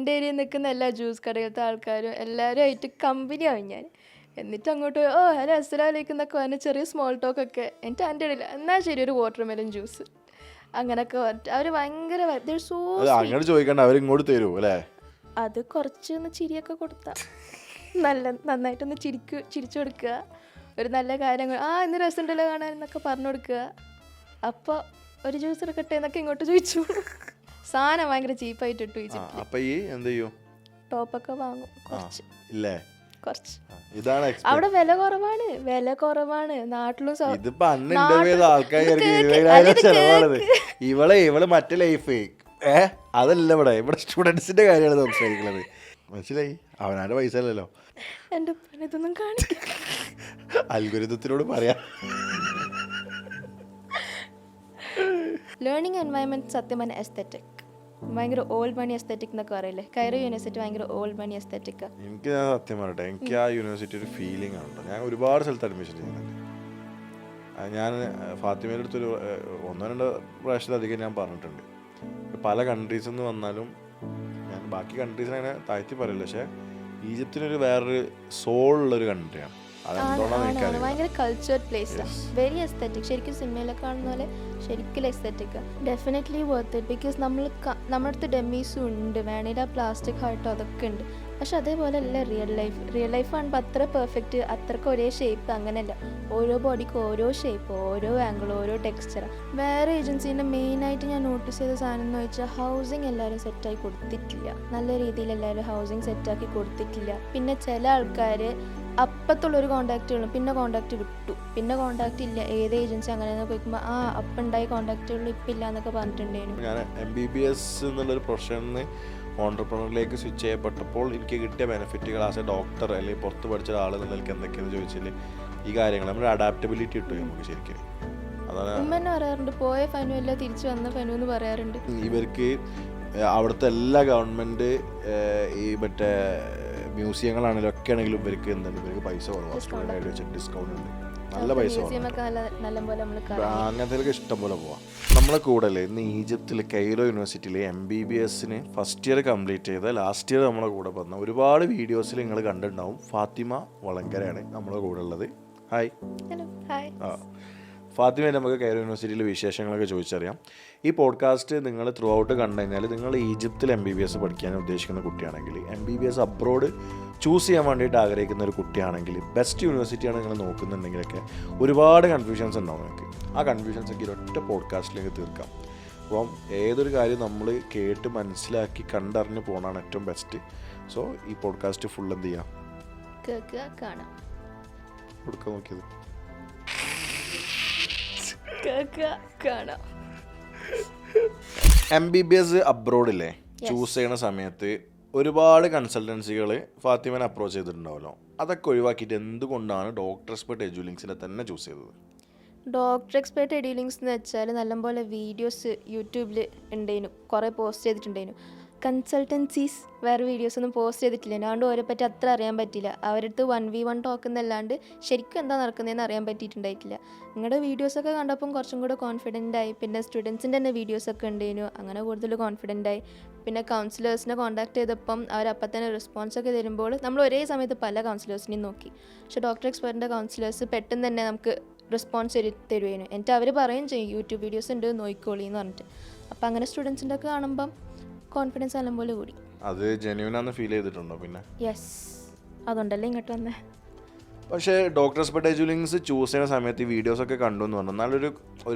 Front ഏരിയയിൽ നിൽക്കുന്ന എല്ലാ ജ്യൂസ് കടയിലത്തെ ആൾക്കാരും എല്ലാവരും ആയിട്ട് കമ്പനിയാവും ഞാൻ. എന്നിട്ട് അങ്ങോട്ട് ഓ ഹലോ അസ്സലാമലൈക്കും എന്നൊക്കെ പറഞ്ഞ് ചെറിയ സ്മോൾ ടോക്കൊക്കെ. എന്നിട്ട് എൻ്റെ ഇടയിൽ എന്നാൽ ശരി ഒരു വാട്ടർമെലൻ ജ്യൂസ് അങ്ങനെയൊക്കെ പറഞ്ഞിട്ട് അവർ ഭയങ്കര സോ അങ്ങനെ ചോദിക്കണ്ട, അവരിങ്ങോട്ട് തരൂ അല്ലേ? അത് കുറച്ചൊന്ന് ചിരിയൊക്കെ കൊടുത്താൽ നന്നായിട്ടൊന്ന് ചിരിച്ചു കൊടുക്കുക. ഒരു നല്ല കാര്യങ്ങൾ ഇന്ന് രസമുണ്ടല്ലോ കാണാൻ എന്നൊക്കെ പറഞ്ഞു കൊടുക്കുക. അപ്പോൾ ഒരു ജ്യൂസ് എടുക്കട്ടെ എന്നൊക്കെ ഇങ്ങോട്ട് ചോദിച്ചു. സാധനം ഭയങ്കര ചീപ്പായിട്ട് ഇട്ടു. അപ്പൊ ഈ എന്ത് ചെയ്യും? ടോപ്പൊക്കെ വാങ്ങും കുറച്ച്. ഇല്ലേ? കുറച്ച്. ഇതാണ് അവിടെ വില കുറവാണ്. നാട്ടിലും ഇവള് മറ്റേ ലൈഫ് അതല്ല, ഇവിടെ സ്റ്റുഡൻസിന്റെ കാര്യമാണ് സംസാരിക്കുന്നത്. മനസ്സിലായി? അവനാരുടെ പൈസ അല്ലല്ലോ. എന്റെ ഇതൊന്നും കാണിക്ക അൽഗോരിതത്തിനോട് പറയാം. ലേണിംഗ് എൻവയൺമെന്റ് സത്യം പറഞ്ഞ എസ്തെറ്റിക് ഭയങ്കര ഓൾഡ് മണി എസ്തെറ്റിക് എന്നൊക്കെ പറയില്ലേ. കൈറോ യൂണിവേഴ്സിറ്റി ഭയങ്കര ഓൾഡ് മണി എസ്തെറ്റിക്. എനിക്ക് ഞാൻ സത്യം പറയട്ടെ, എനിക്ക് ആ യൂണിവേഴ്സിറ്റി ഒരു ഫീലിംഗ് ആണ്. ഞാൻ ഒരുപാട് സ്ഥലത്ത് അഡ്മിഷൻ ചെയ്യുന്നുണ്ട്. ഞാൻ ഫാത്തിമയുടെ അടുത്തൊരു 1-2 പ്രാവശ്യത്തിലധികം ഞാൻ പറഞ്ഞിട്ടുണ്ട്. പല കൺട്രീസിൽ നിന്ന് വന്നാലും ഞാൻ ബാക്കി കൺട്രീസിനെ അങ്ങനെ താഴ്ത്തി പറയില്ല, പക്ഷെ ഈജിപ്തിനൊരു വേറൊരു സോൾ ഉള്ളൊരു കൺട്രിയാണ്. ഭയങ്കര കൾച്ചർ പ്ലേസ്, വെരി എസ്തെറ്റിക്. ശരിക്കും സിനിമയിലൊക്കെ കാണുന്ന പോലെ ശരിക്കും aesthetic. Definitely worth it. Because നമ്മുടെ അടുത്ത് ഡെമ്മീസും ഉണ്ട്, വേണേൽ ആ പ്ലാസ്റ്റിക് ഹാർട്ടോ അതൊക്കെ ഉണ്ട്. പക്ഷെ അതേപോലെ അല്ല റിയൽ ലൈഫ് കാണുമ്പോൾ അത്ര പെർഫെക്റ്റ്, അത്രയ്ക്ക് ഒരേ ഷേപ്പ് അങ്ങനെയല്ല. ഓരോ ബോഡിക്ക് ഓരോ ഷേപ്പ്, ഓരോ ആംഗിൾ, ഓരോ ടെക്സ്ചർ. വേറെ ഏജൻസീൻ്റെ മെയിനായിട്ട് ഞാൻ നോട്ടീസ് ചെയ്ത സാധനം എന്ന് വെച്ചാൽ ഹൗസിങ് എല്ലാവരും സെറ്റായി കൊടുത്തിട്ടില്ല. നല്ല രീതിയിൽ എല്ലാവരും ഹൗസിങ് സെറ്റാക്കി കൊടുത്തിട്ടില്ല. പിന്നെ ചില ആൾക്കാർ അപ്പത്തുള്ളൊരു കോണ്ടാക്റ്റുകളും പിന്നെ കോണ്ടാക്റ്റ് വിട്ടു, പിന്നെ കോണ്ടാക്റ്റ് ഇല്ല. ഏത് ഏജൻസി അങ്ങനെയെന്ന് ചോദിക്കുമ്പോൾ അപ്പം ഉണ്ടായി കോണ്ടാക്റ്റുകളും ഇപ്പം ഇല്ല എന്നൊക്കെ പറഞ്ഞിട്ടുണ്ടായിരുന്നു. ഞാൻ MBBS എന്നുള്ളൊരു പ്രൊഫഷനിൽ ഓൺട്രപ്രണറിലേക്ക് സ്വിച്ച് ചെയ്യപ്പെട്ടപ്പോൾ എനിക്ക് കിട്ടിയ ബെനിഫിറ്റുകൾ ആസ് എ ഡോക്ടർ അല്ലെങ്കിൽ പുറത്ത് പഠിച്ച ഒരാൾ എന്നുള്ളവർക്ക് എന്തൊക്കെയാണെന്ന് ചോദിച്ചാൽ ഈ കാര്യങ്ങൾ നമ്മുടെ അഡാപ്റ്റബിലിറ്റി കിട്ടും നമുക്ക് ശരിക്കും. അതാണ് ഉമ്മന്നെ പറയാറുണ്ട്, പോയ ഫനു അല്ല തിരിച്ചു വന്ന ഫനു എന്ന് പറയാറുണ്ട്. ഇവർക്ക് അവിടുത്തെ എല്ലാ ഗവൺമെൻറ് ഈ മറ്റേ മ്യൂസിയങ്ങളാണെങ്കിലും ഒക്കെ ആണെങ്കിലും ഇവർക്ക് എന്താണ്, ഇവർക്ക് പൈസ കുറവാണ്. സ്റ്റുഡൻ്റായിട്ട് വെച്ചിട്ട് ഡിസ്കൗണ്ട് ഉണ്ട്, നല്ല പൈസ അങ്ങനത്തെ ഇഷ്ടം പോലെ പോവാം. നമ്മളെ കൂടെ അല്ലേ ഇന്ന് ഈജിപ്തിൽ കൈറോ യൂണിവേഴ്സിറ്റിയിൽ MBBSന് ഫസ്റ്റ് ഇയർ കംപ്ലീറ്റ് ചെയ്ത ലാസ്റ്റ് ഇയർ നമ്മളെ കൂടെ വന്ന ഒരുപാട് വീഡിയോസിൽ നിങ്ങൾ കണ്ടിട്ടുണ്ടാവും. ഫാത്തിമ വളങ്കരയാണ് നമ്മളെ കൂടെ ഉള്ളത്. ഹായ്. ഫാത്തിമയെ നമുക്ക് കൈറോ യൂണിവേഴ്സിറ്റിയിലെ വിശേഷങ്ങളൊക്കെ ചോദിച്ചറിയാം. ഈ പോഡ്കാസ്റ്റ് നിങ്ങൾ ത്രൂ ഔട്ട് കണ്ടു കഴിഞ്ഞാൽ നിങ്ങൾ ഈജിപ്തിൽ MBBS പഠിക്കാൻ ഉദ്ദേശിക്കുന്ന കുട്ടിയാണെങ്കിൽ, MBBS അബ്രോഡ് ചൂസ് ചെയ്യാൻ വേണ്ടിയിട്ട് ആഗ്രഹിക്കുന്ന ഒരു കുട്ടിയാണെങ്കിൽ, ബെസ്റ്റ് യൂണിവേഴ്സിറ്റിയാണ് നിങ്ങൾ നോക്കുന്നുണ്ടെങ്കിലൊക്കെ ഒരുപാട് കൺഫ്യൂഷൻസ് ഉണ്ടാവും നിങ്ങൾക്ക്. ആ കൺഫ്യൂഷൻസ് ഒക്കെ ഒരൊറ്റ പോഡ്കാസ്റ്റിലേക്ക് തീർക്കാം. അപ്പം ഏതൊരു കാര്യം നമ്മൾ കേട്ട് മനസ്സിലാക്കി കണ്ടറിഞ്ഞ് പോകണതാണ് ഏറ്റവും ബെസ്റ്റ്. സോ ഈ പോഡ്കാസ്റ്റ് ഫുൾ എന്ത് ചെയ്യാം, കൊടുക്കാൻ നോക്കിയത് MBBS അബ്രോഡില്ലേ ചൂസ് ചെയ്യണ സമയത്ത് ഒരുപാട് കൺസൾട്ടൻസികൾ ഫാത്തിമനെ അപ്രോച്ച് ചെയ്തിട്ടുണ്ടാവല്ലോ. അതൊക്കെ ഒഴിവാക്കിയിട്ട് എന്തുകൊണ്ടാണ് ഡോക്ടർ എക്സ്പെർട്ട് എഡ്യൂലിങ്സിനെ തന്നെ ചൂസ് ചെയ്തത്? ഡോക്ടർ എക്സ്പെർട്ട് എഡ്യൂലിങ്സ് എന്ന് വെച്ചാൽ നല്ലപോലെ വീഡിയോസ് യൂട്യൂബിൽ ഉണ്ടായിരുന്നു, കുറേ പോസ്റ്റ് ചെയ്തിട്ടുണ്ടായിരുന്നു. കൺസൾട്ടൻസീസ് വേറെ വീഡിയോസൊന്നും പോസ്റ്റ് ചെയ്തിട്ടില്ല. അതുകൊണ്ട് അവരെ പറ്റി അത്ര അറിയാൻ പറ്റില്ല. അവരുടെ അടുത്ത് 1v1 ടോക്ക് എന്നല്ലാണ്ട് ശരിക്കും എന്താ നടക്കുന്നതെന്ന് അറിയാൻ പറ്റിയിട്ടുണ്ടായിട്ടില്ല. നിങ്ങളുടെ വീഡിയോസൊക്കെ കണ്ടപ്പം കുറച്ചും കൂടെ കോൺഫിഡൻ്റ് ആയി. പിന്നെ സ്റ്റുഡൻസിൻ്റെ തന്നെ വീഡിയോസൊക്കെ ഉണ്ടായിരുന്നു, അങ്ങനെ കൂടുതൽ കോൺഫിഡൻ്റ് ആയി. പിന്നെ കൗൺസിലേഴ്സിനെ കോൺടാക്ട് ചെയ്തപ്പം അവരപ്പം തന്നെ റെസ്പോൺസൊക്കെ തരുമ്പോൾ നമ്മൾ ഒരേ സമയത്ത് പല കൗൺസിലേഴ്സിനെയും നോക്കി. പക്ഷേ ഡോക്ടർ എക്സ്പെർട്ടിൻ്റെ കൗൺസിലേഴ്സ് പെട്ടെന്ന് തന്നെ നമുക്ക് റെസ്പോൺസ് തരുമായിരുന്നു. എന്നിട്ട് അവർ പറയുകയും ചെയ്യും യൂട്യൂബ് വീഡിയോസ് ഉണ്ട് നോക്കിക്കോളി എന്ന് പറഞ്ഞിട്ട്. അപ്പം അങ്ങനെ സ്റ്റുഡൻസിൻ്റെ ഒക്കെ കാണുമ്പം കോൺഫിഡൻസ് നല്ലപോലെ കൂടി. അത് ജെന്യൂനാന്ന് ഫീൽ ചെയ്തിട്ടുണ്ടോ? പിന്നെ യെസ്, അതുകൊണ്ടല്ലേ ഇങ്ങോട്ട് വന്നേ. പക്ഷേ ഡോക്ടർ എക്സ്പെർട്ട് എഡ്യൂലിങ്സ് ചൂസ് ചെയ്യുന്ന സമയത്ത് ഈ വീഡിയോസൊക്കെ കണ്ടു എന്ന് പറഞ്ഞു, എന്നാലൊരു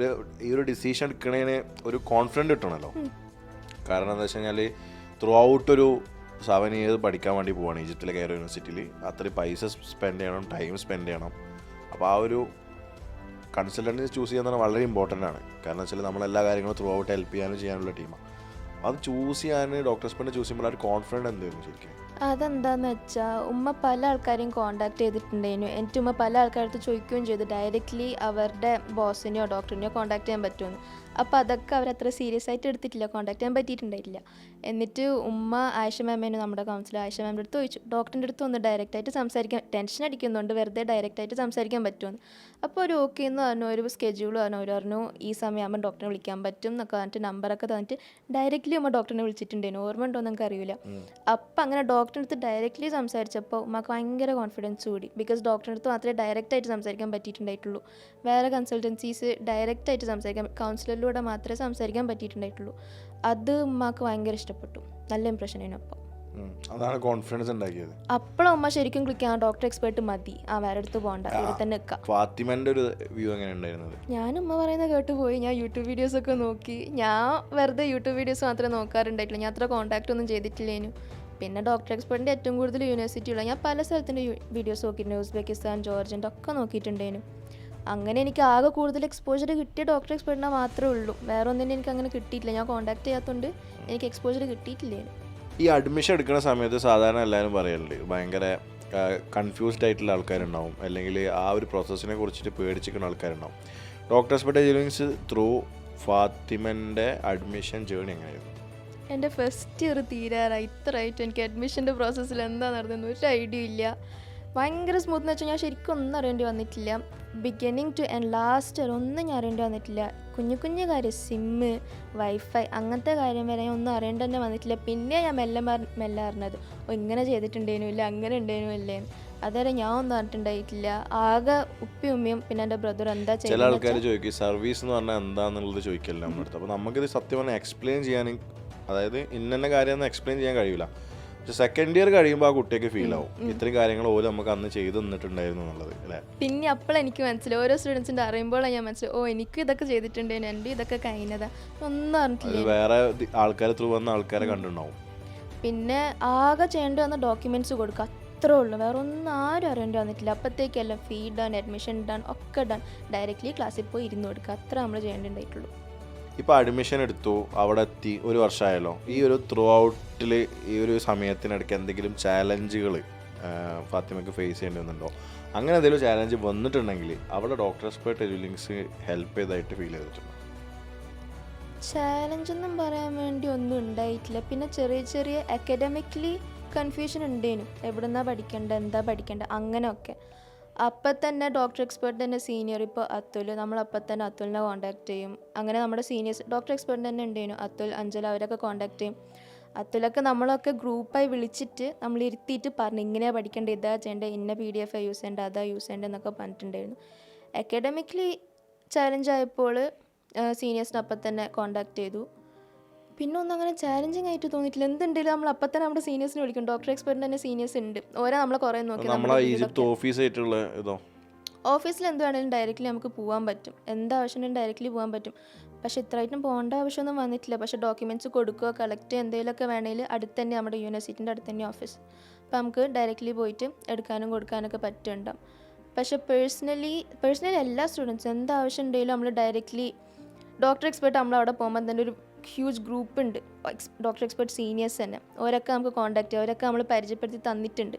ഈ ഒരു ഡിസിഷൻ എടുക്കണതിന് ഒരു കോൺഫിഡൻറ്റ് കിട്ടണമല്ലോ. കാരണം എന്താ വെച്ച് കഴിഞ്ഞാൽ ത്രൂ ഔട്ട് ഒരു 7 years പഠിക്കാൻ വേണ്ടി പോവാണ് ഈജിപ്തിലെ കൈറോ യൂണിവേഴ്സിറ്റിയിൽ. അത്രയും പൈസ സ്പെൻഡ് ചെയ്യണം, ടൈം സ്പെൻഡ് ചെയ്യണം. അപ്പോൾ ആ ഒരു കൺസൾട്ടൻസി ചൂസ് ചെയ്യുന്നത് വളരെ ഇമ്പോർട്ടൻ്റ് ആണ്. കാരണം വെച്ചാൽ നമ്മളെല്ലാ കാര്യങ്ങളും ത്രൂ ഔട്ട് ഹെൽപ്പ് ചെയ്യാനുള്ള ടീമാണ്. അത് ചൂസ് ചെയ്യാൻ ഡോക്ടർ എക്സ്പെർട്ടിനെ ചൂസ് ചെയ്യുമ്പോൾ ഒരു കോൺഫിഡൻറ്റ് എന്തായിരുന്നു ശരിക്കും? അതെന്താണെന്ന് വെച്ചാൽ ഉമ്മ പല ആൾക്കാരെയും കോൺടാക്ട് ചെയ്തിട്ടുണ്ടായിരുന്നു. എൻ്റെ ഉമ്മ പല ആൾക്കാരടുത്ത് ചോദിക്കുകയും ചെയ്തു ഡയറക്റ്റ്ലി അവരുടെ ബോസിനെയോ ഡോക്ടറിനെയോ കോൺടാക്ട് ചെയ്യാൻ പറ്റുമെന്ന്. അപ്പോൾ അതൊക്കെ അവരത്ര സീരിയസ് ആയിട്ട് എടുത്തിട്ടില്ല, കോൺടാക്ട് ചെയ്യാൻ പറ്റിയിട്ടുണ്ടായിട്ടില്ല. എന്നിട്ട് ഉമ്മ ആയിഷ മാമേനെ നമ്മുടെ കൗൺസിലർ ആയിഷ മാമിൻ്റെ അടുത്ത് ചോദിച്ചു, ഡോക്ടറിൻ്റെ അടുത്ത് ഒന്ന് ഡയറക്റ്റായിട്ട് സംസാരിക്കാൻ, ടെൻഷൻ അടിക്കുന്നുണ്ട്, വെറുതെ ഡയറക്റ്റായിട്ട് സംസാരിക്കാൻ പറ്റുമെന്ന്. അപ്പോൾ ഒരു ഓക്കെ എന്ന് പറഞ്ഞു, ഒരു സ്കെഡ്യൂൾ പറഞ്ഞു, അവർ പറഞ്ഞു ഈ സമയമാകുമ്പോൾ ഡോക്ടറിനെ വിളിക്കാൻ പറ്റും എന്നൊക്കെ പറഞ്ഞിട്ട് നമ്പറൊക്കെ തന്നിട്ട് ഡയറക്റ്റ്ലി ഉമ്മ ഡോക്ടറിനെ വിളിച്ചിട്ടുണ്ടായിരുന്നു. ഓർമ്മ ഉണ്ടോ എന്ന് എനിക്ക് അറിയില്ല. അപ്പം അങ്ങനെ ഡോക്ടറിൻ്റെ അടുത്ത് ഡയറക്റ്റ്ലി സംസാരിച്ചപ്പോൾ ഉമ്മക്ക് ഭയങ്കര കോൺഫിഡൻസ് കൂടി. ബിക്കോസ് ഡോക്ടറിൻ്റെ അടുത്ത് മാത്രമേ ഡയറക്റ്റായിട്ട് സംസാരിക്കാൻ പറ്റിയിട്ടുണ്ടായിട്ടുള്ളൂ. വേറെ കൺസൾട്ടൻസീസ് ഡയറക്റ്റായിട്ട് സംസാരിക്കാൻ, കൗൺസിലറിലൂടെ മാത്രമേ സംസാരിക്കാൻ പറ്റിയിട്ടുണ്ടായിട്ടുള്ളൂ. അത് ഉമ്മക്ക് ഭയങ്കര ഇഷ്ടപ്പെട്ടു. നല്ല ഇംപ്രഷൻ ആയിരുന്നു. അപ്പോൾ അതാണ് കോൺഫിഡൻസ് ഉണ്ടാക്കിയത്. അപ്പോഴും ഉമ്മ ശരിക്കും ക്ലിക്ക് ഡോക്ടർ എക്സ്പേർട്ട് മതി, വേറെ അടുത്ത് പോകണ്ട, ഇവിടെ തന്നെ നിൽക്കാം. ഫാത്തിമന്റെ ഒരു വ്യൂ എങ്ങനെ ഉണ്ടായിരുന്നത്? ഞാൻ ഉമ്മ പറയുന്നത് കേട്ട് പോയി. ഞാൻ യൂട്യൂബ് വീഡിയോസ് ഒക്കെ നോക്കി. ഞാൻ വെറുതെ യൂട്യൂബ് വീഡിയോസ് മാത്രമേ നോക്കാറുണ്ടായിട്ടുള്ളൂ. ഞാൻ അത്ര കോൺടാക്റ്റ് ഒന്നും ചെയ്തിട്ടില്ലേനു. പിന്നെ ഡോക്ടർ എക്സ്പേർട്ടിൻ്റെ ഏറ്റവും കൂടുതൽ യൂണിവേഴ്സിറ്റിയുള്ള ഞാൻ പല സ്ഥലത്തിൻ്റെ വീഡിയോസ് നോക്കിയിട്ടുണ്ട്. ഉസ്ബെക്കിസ്ഥാൻ, ജോർജിൻ്റെ ഒക്കെ നോക്കിയിട്ടുണ്ടേനു. അങ്ങനെ എനിക്ക് ആകെ കൂടുതൽ എക്സ്പോജർ കിട്ടിയ ഡോക്ടർ എക്സ്പേർട്ടിനെ മാത്രമേ ഉള്ളൂ. വേറെ ഒന്നിനും എനിക്ക് അങ്ങനെ കിട്ടിയിട്ടില്ല. ഞാൻ കോൺടാക്ട് ചെയ്യാത്തതുകൊണ്ട് എനിക്ക് എക്സ്പോജർ കിട്ടിയിട്ടില്ലേനു. ഈ അഡ്മിഷൻ എടുക്കുന്ന സമയത്ത് സാധാരണ എല്ലാവരും പറയലുണ്ട് ഭയങ്കര കൺഫ്യൂസ്ഡ് ആയിട്ടുള്ള ആൾക്കാരുണ്ടാവും, അല്ലെങ്കിൽ ആ ഒരു പ്രോസസ്സിനെ കുറിച്ചിട്ട് പേടിച്ചിരിക്കുന്ന ആൾക്കാരുണ്ടാവും. ഡോക്ടർ എക്സ്പേർട്ട് എഡ്യൂലിങ്സ് ത്രൂ ഫാത്തിമൻ്റെ അഡ്മിഷൻ ജേർണി എങ്ങനെയായിരുന്നു? എൻ്റെ ഫസ്റ്റ് ഇയർ തീരാറായി. ഇത്രയായിട്ട് എനിക്ക് അഡ്മിഷൻ്റെ പ്രോസസ്സിൽ എന്താ നടന്നതെന്ന് ഒരു ഐഡിയ ഇല്ല. ഭയങ്കര സ്മൂത്ത് എന്ന് വെച്ചാൽ ഞാൻ ശരിക്കും ഒന്നും അറിയേണ്ടി വന്നിട്ടില്ല. ബിഗിനിങ് ടു എൻഡ് ലാസ്റ്റ് വരെ ഒന്നും ഞാൻ അറിയേണ്ടി വന്നിട്ടില്ല. കുഞ്ഞു കുഞ്ഞു കാര്യം, സിമ്മ്, വൈഫൈ, അങ്ങനത്തെ കാര്യം വരെ ഞാൻ ഒന്നും അറിയേണ്ടി തന്നെ വന്നിട്ടില്ല. പിന്നെ ഞാൻ മെല്ലെ അറിഞ്ഞത്, ഇങ്ങനെ ചെയ്തിട്ടുണ്ടേനു ഇല്ല, അങ്ങനെ ഉണ്ടേനു ഇല്ലേ, അതുവരെ ഞാൻ ഒന്നും അറിഞ്ഞിട്ടുണ്ടായിട്ടില്ല. ആകെ ഉപ്പയും ഉമ്മയും പിന്നെ എൻ്റെ ബ്രദർ എന്താ ചെയ്യുന്നത്. ചില ആൾക്കാർ ചോദിക്കും സർവീസ് എന്ന് പറഞ്ഞാൽ എന്താണെന്നുള്ളത് ചോദിക്കല്ലോ നമ്മുടെ അടുത്ത്. അപ്പോൾ നമുക്കിത് സത്യം പറഞ്ഞാൽ എക്സ്പ്ലെയിൻ ചെയ്യാൻ, അതായത് ഇന്ന കാര്യമൊന്നും എക്സ്പ്ലെയിൻ ചെയ്യാൻ കഴിയില്ല. പക്ഷെ സെക്കൻഡ് ഇയർ കഴിയുമ്പോൾ ആ കുട്ടിക്ക് ഫീൽ ആവും ഇത്രയും കാര്യങ്ങൾ ഓരോ നമുക്ക് അന്ന് ചെയ്തു തന്നിട്ടുണ്ടായിരുന്നു എന്നുള്ളത് അല്ലേ. പിന്നെ അപ്പോൾ എനിക്ക് മനസ്സിലായി, ഓരോ സ്റ്റുഡൻസിൻ്റെ അറിയുമ്പോഴാണ് ഞാൻ മനസ്സിലായി, എനിക്കും ഇതൊക്കെ ചെയ്തിട്ടുണ്ടേനു, എൻ്റെ ഇതൊക്കെ കഴിഞ്ഞതാ, ഒന്നും അറിഞ്ഞിട്ടില്ല. വേറെ ആൾക്കാർ ത്രൂ വന്ന ആൾക്കാരെ കണ്ടിട്ടുണ്ടാവും. പിന്നെ ആകെ ചെയ്യേണ്ടി വന്ന ഡോക്യുമെൻറ്റ്സ് കൊടുക്കുക, അത്രേ ഉള്ളൂ. വേറെ ഒന്നും ആരും അറിയേണ്ടി വന്നിട്ടില്ല. അപ്പോഴത്തേക്കെല്ലാം ഫീ ഡൺ, അഡ്മിഷൻ ഡൺ, ഒക്കെ ഡൺ. ഡയറക്റ്റ്ലി ക്ലാസ്സിൽ പോയി ഇരുന്ന് കൊടുക്കുക, അത്ര നമ്മൾ ചെയ്യേണ്ടിണ്ടായിട്ടുള്ളൂ. ഇപ്പോൾ അഡ്മിഷൻ എടുത്തു, അവിടെ എത്തി, ഒരു വർഷമായല്ലോ. ഈ ഒരു ത്രൂ ഔട്ടിൽ ഈ ഒരു സമയത്തിനിടയ്ക്ക് എന്തെങ്കിലും ചാലഞ്ചുകൾ ഫാത്തിമയ്ക്ക് ഫേസ് ചെയ്യേണ്ടി വന്നിട്ടുണ്ടോ? അങ്ങനെ എന്തെങ്കിലും ചാലഞ്ച് വന്നിട്ടുണ്ടെങ്കിൽ അവിടെ ഡോക്ടർ എക്സ്പേർട്ട് എഡ്യൂലിങ്സ് ഹെൽപ്പ് ചെയ്തായിട്ട് ഫീൽ ചെയ്തിട്ടുണ്ടോ? ചാലഞ്ചൊന്നും പറയാൻ വേണ്ടി ഒന്നും ഉണ്ടായിട്ടില്ല. പിന്നെ ചെറിയ ചെറിയ അക്കാഡമിക്കലി കൺഫ്യൂഷൻ ഉണ്ടേനു, എവിടെ നിന്നാണ് പഠിക്കേണ്ടത്, എന്താ പഠിക്കേണ്ടത്, അങ്ങനെയൊക്കെ. അപ്പം തന്നെ ഡോക്ടർ എക്സ്പേർട്ട് തന്നെ സീനിയർ, ഇപ്പോൾ അതുൽ, നമ്മളപ്പം തന്നെ അതുലിനെ കോൺടാക്ട് ചെയ്യും. അങ്ങനെ നമ്മുടെ സീനിയേഴ്സ് ഡോക്ടർ എക്സ്പേർട്ട് തന്നെ ഉണ്ടേനു, അതുൽ, അഞ്ജല, അവരൊക്കെ കോൺടാക്ട് ചെയ്യും. അതുലൊക്കെ നമ്മളൊക്കെ ഗ്രൂപ്പായി വിളിച്ചിട്ട് നമ്മൾ ഇരുത്തിയിട്ട് പറഞ്ഞു ഇങ്ങനെയാണ് പഠിക്കേണ്ടത്, ഇതാ ചെയ്യേണ്ടത്, ഇന്ന PDF യൂസ് ചെയ്യേണ്ടത്, അതാ യൂസ് ചെയ്യേണ്ടത് എന്നൊക്കെ പറഞ്ഞിട്ടുണ്ടായിരുന്നു. അക്കാഡമിക്കലി ചാലഞ്ച് ആയപ്പോൾ സീനിയേഴ്സിനപ്പം തന്നെ കോൺടാക്ട് ചെയ്തു. പിന്നെ ഒന്നും അങ്ങനെ ചാലഞ്ചിങ് ആയിട്ട് തോന്നിയിട്ടില്ല. എന്തുണ്ടെങ്കിലും നമ്മൾ അപ്പം തന്നെ നമ്മുടെ സീനിയേഴ്സിനെ വിളിക്കും. ഡോക്ടർ എക്സ്പേർട്ടിന് തന്നെ സീനിയേഴ്സ് ഉണ്ട്, ഓരോ നമ്മളെ കുറേ നോക്കി. ഓഫീസിൽ എന്ത് വേണമെങ്കിലും ഡയറക്റ്റ്ലി നമുക്ക് പോകാൻ പറ്റും, എന്താവശ്യമുണ്ടെങ്കിലും ഡയറക്റ്റ്ലി പോകാൻ പറ്റും. പക്ഷേ ഇത്രയായിട്ടും പോകേണ്ട ആവശ്യമൊന്നും വന്നിട്ടില്ല. പക്ഷേ ഡോക്യുമെൻറ്റ്സ് കൊടുക്കുക, കളക്ട് എന്തെങ്കിലുമൊക്കെ വേണമെങ്കിൽ അടുത്ത് തന്നെ നമ്മുടെ യൂണിവേഴ്സിറ്റിൻ്റെ അടുത്ത് തന്നെ ഓഫീസ്, അപ്പോൾ നമുക്ക് ഡയറക്റ്റ്ലി പോയിട്ട് എടുക്കാനും കൊടുക്കാനൊക്കെ പറ്റുന്നുണ്ടാവും. പക്ഷേ പേഴ്സണലി എല്ലാ സ്റ്റുഡൻസും എന്താവശ്യം ഉണ്ടെങ്കിലും നമ്മൾ ഡയറക്റ്റ്ലി ഡോക്ടർ എക്സ്പേർട്ട് നമ്മളവിടെ പോകുമ്പോൾ തന്നെ ഒരു ഹ്യൂജ് ഗ്രൂപ്പ് ഉണ്ട്, ഡോക്ടർ എക്സ്പേർട്ട് സീനിയേഴ്സ് തന്നെ. അവരൊക്കെ നമുക്ക് കോൺടാക്ട് ചെയ്യാം, അവരൊക്കെ നമ്മൾ പരിചയപ്പെടുത്തി തന്നിട്ടുണ്ട്.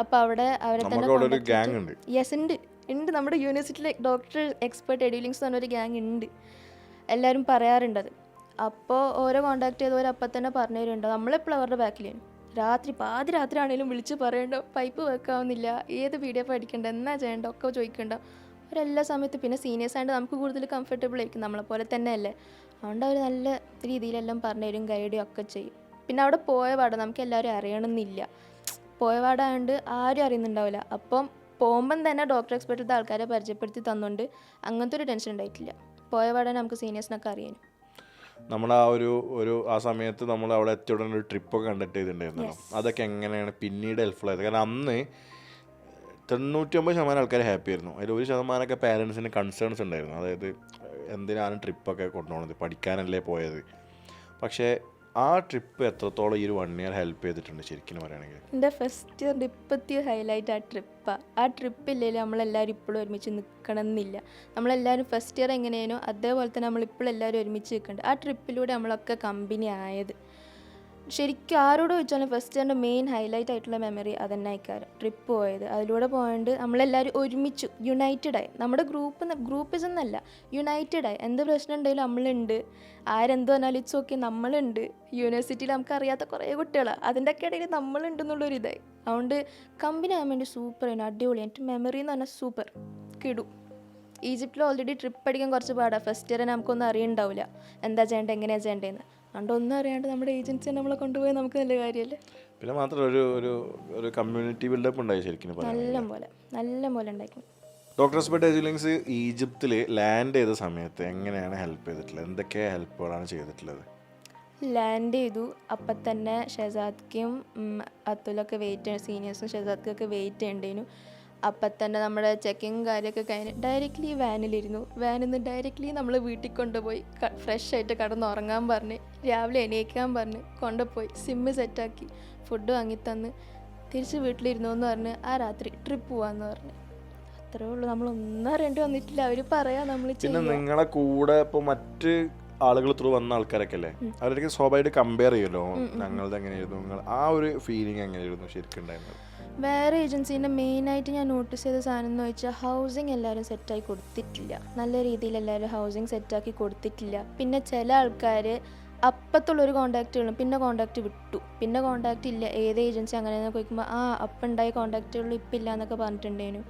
അപ്പോൾ അവിടെ അവരെ തന്നെ യെസ് ഉണ്ട് നമ്മുടെ യൂണിവേഴ്സിറ്റിയിലെ ഡോക്ടർ എക്സ്പേർട്ട് എഡ്യൂലിങ്സ് എന്ന് പറഞ്ഞൊരു ഗ്യാങ് ഉണ്ട്, എല്ലാവരും പറയാറുണ്ട് അത്. അപ്പോൾ ഓരോ കോൺടാക്ട് ചെയ്തവർ അപ്പം തന്നെ പറഞ്ഞു തരുന്നുണ്ട്. നമ്മളെപ്പോഴും അവരുടെ ബാക്കിലാണ്. പാതി രാത്രി ആണെങ്കിലും വിളിച്ച് പറയണ്ട, പൈപ്പ് വെക്കാവുന്നില്ല, ഏത് PDF പഠിക്കേണ്ട, എന്നാ ചെയ്യേണ്ട ഒക്കെ ചോദിക്കണ്ട. അവരെല്ലാ സമയത്തും പിന്നെ സീനിയേഴ്സ് ആയിട്ട് നമുക്ക് കൂടുതൽ കംഫർട്ടബിൾ ആയിരിക്കും, നമ്മളെപ്പോലെ തന്നെ അല്ലേ. അതുകൊണ്ട് അവർ നല്ല രീതിയിലെല്ലാം പറഞ്ഞു തരും, ഗൈഡും ഒക്കെ ചെയ്യും. പിന്നെ അവിടെ പോയ പാടെ നമുക്ക് എല്ലാവരും അറിയണമെന്നില്ല, പോയ പാടായതുകൊണ്ട് ആരും അറിയുന്നുണ്ടാവില്ല. അപ്പം പോകുമ്പം തന്നെ ഡോക്ടർ എക്സ്പെർട്ടിലത്തെ ആൾക്കാരെ പരിചയപ്പെടുത്തി തന്നുകൊണ്ട് അങ്ങനത്തെ ഒരു ടെൻഷൻ ഉണ്ടായിട്ടില്ല. പോയ പാടെ നമുക്ക് സീനിയേഴ്സിനൊക്കെ അറിയാനും. നമ്മൾ ആ സമയത്ത് നമ്മൾ അവിടെ എത്തിയ ഉടനെ ഒരു ട്രിപ്പൊക്കെ കണ്ടക്ട് ചെയ്തിട്ടുണ്ടായിരുന്നല്ലോ, അതൊക്കെ എങ്ങനെയാണ് പിന്നീട് ഹെൽപ്ഫുൾ ആയത്? കാരണം അന്ന് 99% ആൾക്കാർ ഹാപ്പി ആയിരുന്നു, അതിൽ 1% പാരൻസിന് കൺസേൺസ് ഉണ്ടായിരുന്നു. അതായത് എന്തിനാണ് ട്രിപ്പൊക്കെ കൊണ്ടുപോകുന്നത്, പഠിക്കാനല്ലേ പോയത്. പക്ഷേ ആ ട്രിപ്പ് എത്രത്തോളം ഈ ഒരു 1 year ഹെൽപ്പ് ചെയ്തിട്ടുണ്ട് ശരിക്കും പറയുകയാണെങ്കിൽ? എൻ്റെ ഫസ്റ്റ് ഇയറിൻ്റെ ഇപ്പോഴത്തെ ഹൈലൈറ്റ് ആ ട്രിപ്പാണ്. ആ ട്രിപ്പില്ലെങ്കിൽ നമ്മളെല്ലാവരും ഇപ്പോഴും ഒരുമിച്ച് നിൽക്കണം എന്നില്ല. നമ്മളെല്ലാവരും ഫസ്റ്റ് ഇയർ എങ്ങനെയാണോ അതേപോലെ തന്നെ നമ്മളിപ്പോഴും എല്ലാവരും ഒരുമിച്ച് നിൽക്കുന്നുണ്ട്. ആ ട്രിപ്പിലൂടെ നമ്മളൊക്കെ കമ്പനി ആയത്. ശരിക്കും ആരോട് ചോദിച്ചാലും ഫസ്റ്റ് എൻ്റെ മെയിൻ ഹൈലൈറ്റ് ആയിട്ടുള്ള മെമ്മറി അതന്നെ ആയിക്കാരം. ട്രിപ്പ് പോയത് അതിലൂടെ പോയത് നമ്മളെല്ലാവരും ഒരുമിച്ചു യുണൈറ്റഡായി. നമ്മുടെ ഗ്രൂപ്പിസം എന്നല്ല, യുണൈറ്റഡായി. എന്ത് പ്രശ്നം ഉണ്ടെങ്കിലും നമ്മളുണ്ട്. ആരെന്ത് പറഞ്ഞാലും ഇറ്റ്സ് ഓക്കെ, നമ്മളുണ്ട്. യൂണിവേഴ്സിറ്റിയിൽ നമുക്ക് അറിയാത്ത കുറേ കുട്ടികളാണ്, അതിൻ്റെ ഒക്കെ ഇടയിൽ നമ്മളുണ്ടെന്നുള്ളൊരിതായി. അതുകൊണ്ട് കമ്പനി ആകാൻ വേണ്ടി സൂപ്പറായിരുന്നു, അടിപൊളി. എൻ്റെ മെമ്മറി എന്ന് പറഞ്ഞാൽ സൂപ്പർ കിടു. ഈജിപ്തിൽ ഓൾറെഡി ട്രിപ്പ് അടിക്കാൻ കുറച്ച് പാടാണ്. ഫസ്റ്റ് ഇയർ നമുക്കൊന്നും അറിയുന്നുണ്ടാവില്ല എന്താ ചെയ്യേണ്ടത് എങ്ങനെയാണ് ചെയ്യേണ്ടതെന്ന്. അതുകൊണ്ട് ഒന്നും അറിയാണ്ട് നമ്മുടെ ഏജൻസി നമ്മളെ കൊണ്ടുപോയി നമുക്ക് നല്ല കാര്യമല്ലേ. പിന്നെ മാത്രം ഒരു ഒരു ഒരു കമ്മ്യൂണിറ്റി ബിൽഡപ്പ് ഉണ്ടായി ശരിക്കും നല്ല പോലെ ഉണ്ടാക്കി. ഡോക്ടർ എക്സ്പെർട്ട് എഡ്യൂലിങ്സ് ഈജിപ്തിൽ ലാൻഡ് ചെയ്ത സമയത്ത് എങ്ങനെയാണ് ഹെൽപ്പ് ചെയ്തിട്ടുള്ളത്? എന്തൊക്കെ ഹെൽപ്പുകളാണ് ചെയ്തിട്ടുള്ളത്? ലാൻഡ് ചെയ്തു അപ്പം തന്നെ ഷെസാദ്ക്കും അതുലൊക്കെ സീനിയേഴ്സും ഷെസാദ്ക്കൊക്കെ വെയിറ്റ് ചെയ്യേണ്ടതിനു. അപ്പം തന്നെ നമ്മുടെ ചെക്കിങ് കാര്യമൊക്കെ കഴിഞ്ഞ് ഡയറക്റ്റ്ലി വാനിലിരുന്നു. വാനിൽ നിന്ന് ഡയറക്റ്റ്ലി നമ്മൾ വീട്ടിൽ കൊണ്ടുപോയി ഫ്രഷ് ആയിട്ട് കിടന്നുറങ്ങാൻ പറഞ്ഞ് രാവിലെ എണീക്കാൻ പറഞ്ഞ് കൊണ്ടുപോയി സിമ്മ് സെറ്റാക്കി ഫുഡ് വാങ്ങിത്തന്ന് തിരിച്ച് വീട്ടിലിരുന്നു എന്ന് പറഞ്ഞ് ആ രാത്രി ട്രിപ്പ് പോവാന്ന് പറഞ്ഞ്. അത്രേ ഉള്ളൂ. നമ്മളൊന്നും അറിയേണ്ടി വന്നിട്ടില്ല. അവർ പറയാ നമ്മൾ. പിന്നെ നിങ്ങളെ കൂടെ ഇപ്പോൾ മറ്റ് ആളുകൾ ത്രൂ വന്ന ആൾക്കാരൊക്കെ അല്ലേ, അവരൊക്കെ സ്വാഭാവികമായിട്ട് കമ്പയർ ചെയ്യുമല്ലോ ഞങ്ങളത് എങ്ങനെയായിരുന്നു, നിങ്ങൾ ആ ഒരു ഫീലിംഗ് എങ്ങനെയായിരുന്നു ശരിക്കും ഉണ്ടായിരുന്നത്? വേറെ ഏജൻസീൻ്റെ മെയിനായിട്ട് ഞാൻ നോട്ടീസ് ചെയ്ത സാധനം എന്ന് വെച്ചാൽ ഹൗസിങ് എല്ലാവരും സെറ്റാക്കി കൊടുത്തിട്ടില്ല. നല്ല രീതിയിൽ എല്ലാവരും ഹൗസിങ് സെറ്റാക്കി കൊടുത്തിട്ടില്ല. പിന്നെ ചില ആൾക്കാർ അപ്പത്തുള്ളൊരു കോൺടാക്റ്റുകളും പിന്നെ കോൺടാക്റ്റ് വിട്ടു, പിന്നെ കോൺടാക്റ്റ് ഇല്ല. ഏത് ഏജൻസി അങ്ങനെയെന്ന് ചോദിക്കുമ്പോൾ അപ്പം ഉണ്ടായ കോൺടാക്റ്റുകളും ഇപ്പം ഇല്ല എന്നൊക്കെ പറഞ്ഞിട്ടുണ്ടേനു.